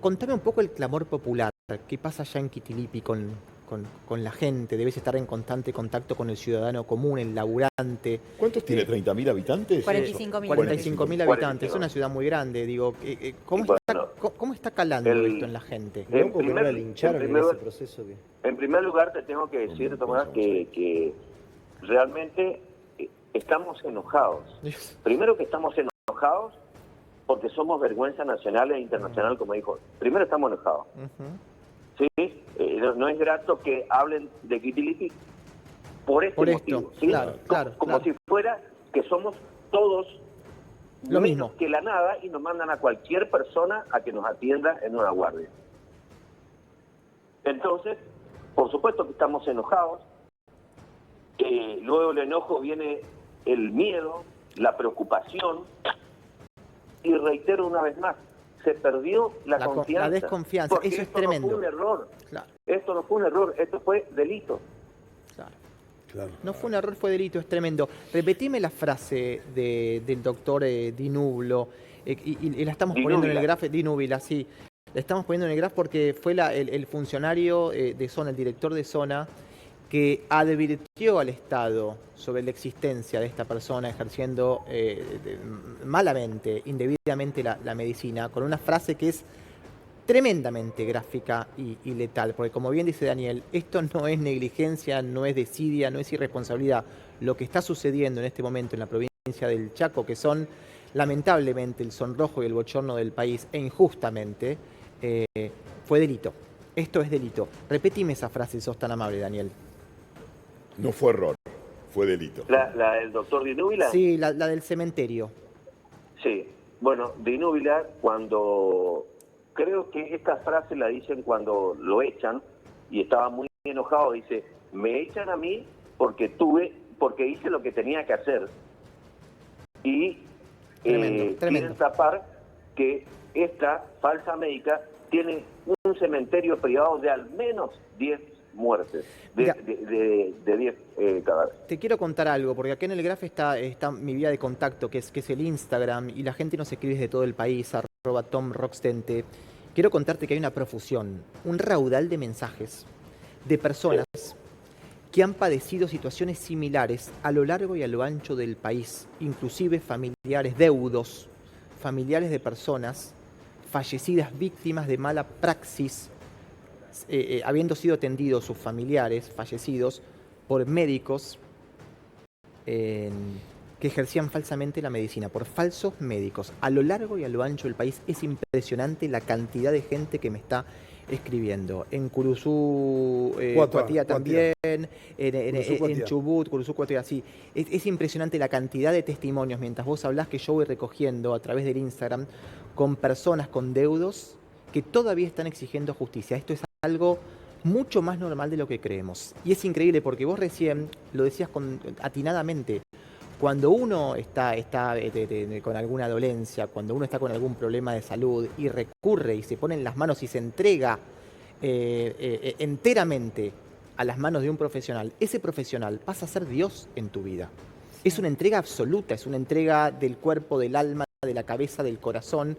Contame un poco el clamor popular. ¿Qué pasa allá en Quitilipi con la gente? Debes estar en constante contacto con el ciudadano común, el laburante. ¿Cuántos tiene? ¿30.000 habitantes? 45.000. 45.000 habitantes. Es una ciudad muy grande. Digo, ¿cómo está calando esto en la gente? En primer lugar, te tengo que decir, Tomás, que realmente estamos enojados. Primero que estamos enojados porque somos vergüenza nacional e internacional, como dijo. Primero estamos enojados. ¿Sí? No es grato que hablen de Quitilipi por este motivo. ¿Sí? Como si fuera que somos todos lo mismo que la nada y nos mandan a cualquier persona a que nos atienda en una guardia. Entonces, por supuesto que estamos enojados. Luego del enojo viene el miedo, la preocupación, y reitero una vez más, se perdió la confianza. La desconfianza, eso es tremendo. No fue un error. Claro. Esto no fue un error, esto fue delito. Claro. No fue un error, fue delito, es tremendo. Repetime la frase del doctor Di Nublo, y la estamos poniendo en el graf, Di Núbila, sí. La estamos poniendo en el graf porque fue el funcionario de zona, el director de zona, que advirtió al Estado sobre la existencia de esta persona ejerciendo malamente, indebidamente la medicina, con una frase que es tremendamente gráfica y letal, porque como bien dice Daniel, esto no es negligencia, no es desidia, no es irresponsabilidad. Lo que está sucediendo en este momento en la provincia del Chaco, que son lamentablemente el sonrojo y el bochorno del país, e injustamente, fue delito. Esto es delito. Repetime esa frase, si sos tan amable, Daniel. No fue error, fue delito. ¿La del doctor Di Núbila? Sí, la del cementerio. Sí. Bueno, Di Núbila, cuando... Creo que esta frase la dicen cuando lo echan, y estaba muy enojado, dice, me echan a mí porque hice lo que tenía que hacer. Y quieren tapar que esta falsa médica tiene un cementerio privado de al menos 10 muertes, de 10 cadáveres. Te quiero contar algo, porque acá en el graf está mi vía de contacto, que es el Instagram, y la gente nos escribe desde todo el país, @TomRoxtente. Quiero contarte que hay una profusión, un raudal de mensajes de personas que han padecido situaciones similares a lo largo y a lo ancho del país, inclusive familiares deudos, familiares de personas fallecidas víctimas de mala praxis, habiendo sido atendidos sus familiares fallecidos por médicos que ejercían falsamente la medicina, por falsos médicos. A lo largo y a lo ancho del país es impresionante la cantidad de gente que me está escribiendo. En Curuzú, Cuatía también, en Chubut, Curuzú, Cuatía, sí. Es impresionante la cantidad de testimonios, mientras vos hablás, que yo voy recogiendo a través del Instagram, con personas con deudos que todavía están exigiendo justicia. Esto es algo mucho más normal de lo que creemos. Y es increíble porque vos recién lo decías atinadamente. Cuando uno está con alguna dolencia, cuando uno está con algún problema de salud y recurre y se pone en las manos y se entrega enteramente a las manos de un profesional, ese profesional pasa a ser Dios en tu vida. Es una entrega absoluta, es una entrega del cuerpo, del alma, de la cabeza, del corazón.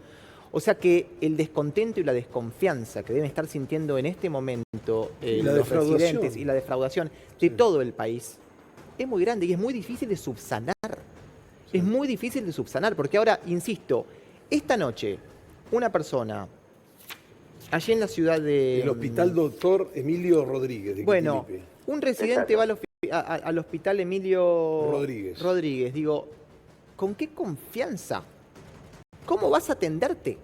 O sea que el descontento y la desconfianza que deben estar sintiendo en este momento los residentes y la defraudación de todo el país es muy grande y es muy difícil de subsanar. Es muy difícil de subsanar, porque ahora, insisto, esta noche una persona allí en la ciudad de... El Hospital Doctor Emilio Rodríguez de Bueno, Quitilipe. un residente va al Hospital Emilio Rodríguez. Digo, ¿con qué confianza? ¿Cómo vas a atenderte?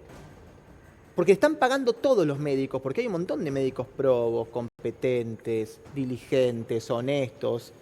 Porque están pagando todos los médicos, porque hay un montón de médicos probos, competentes, diligentes, honestos.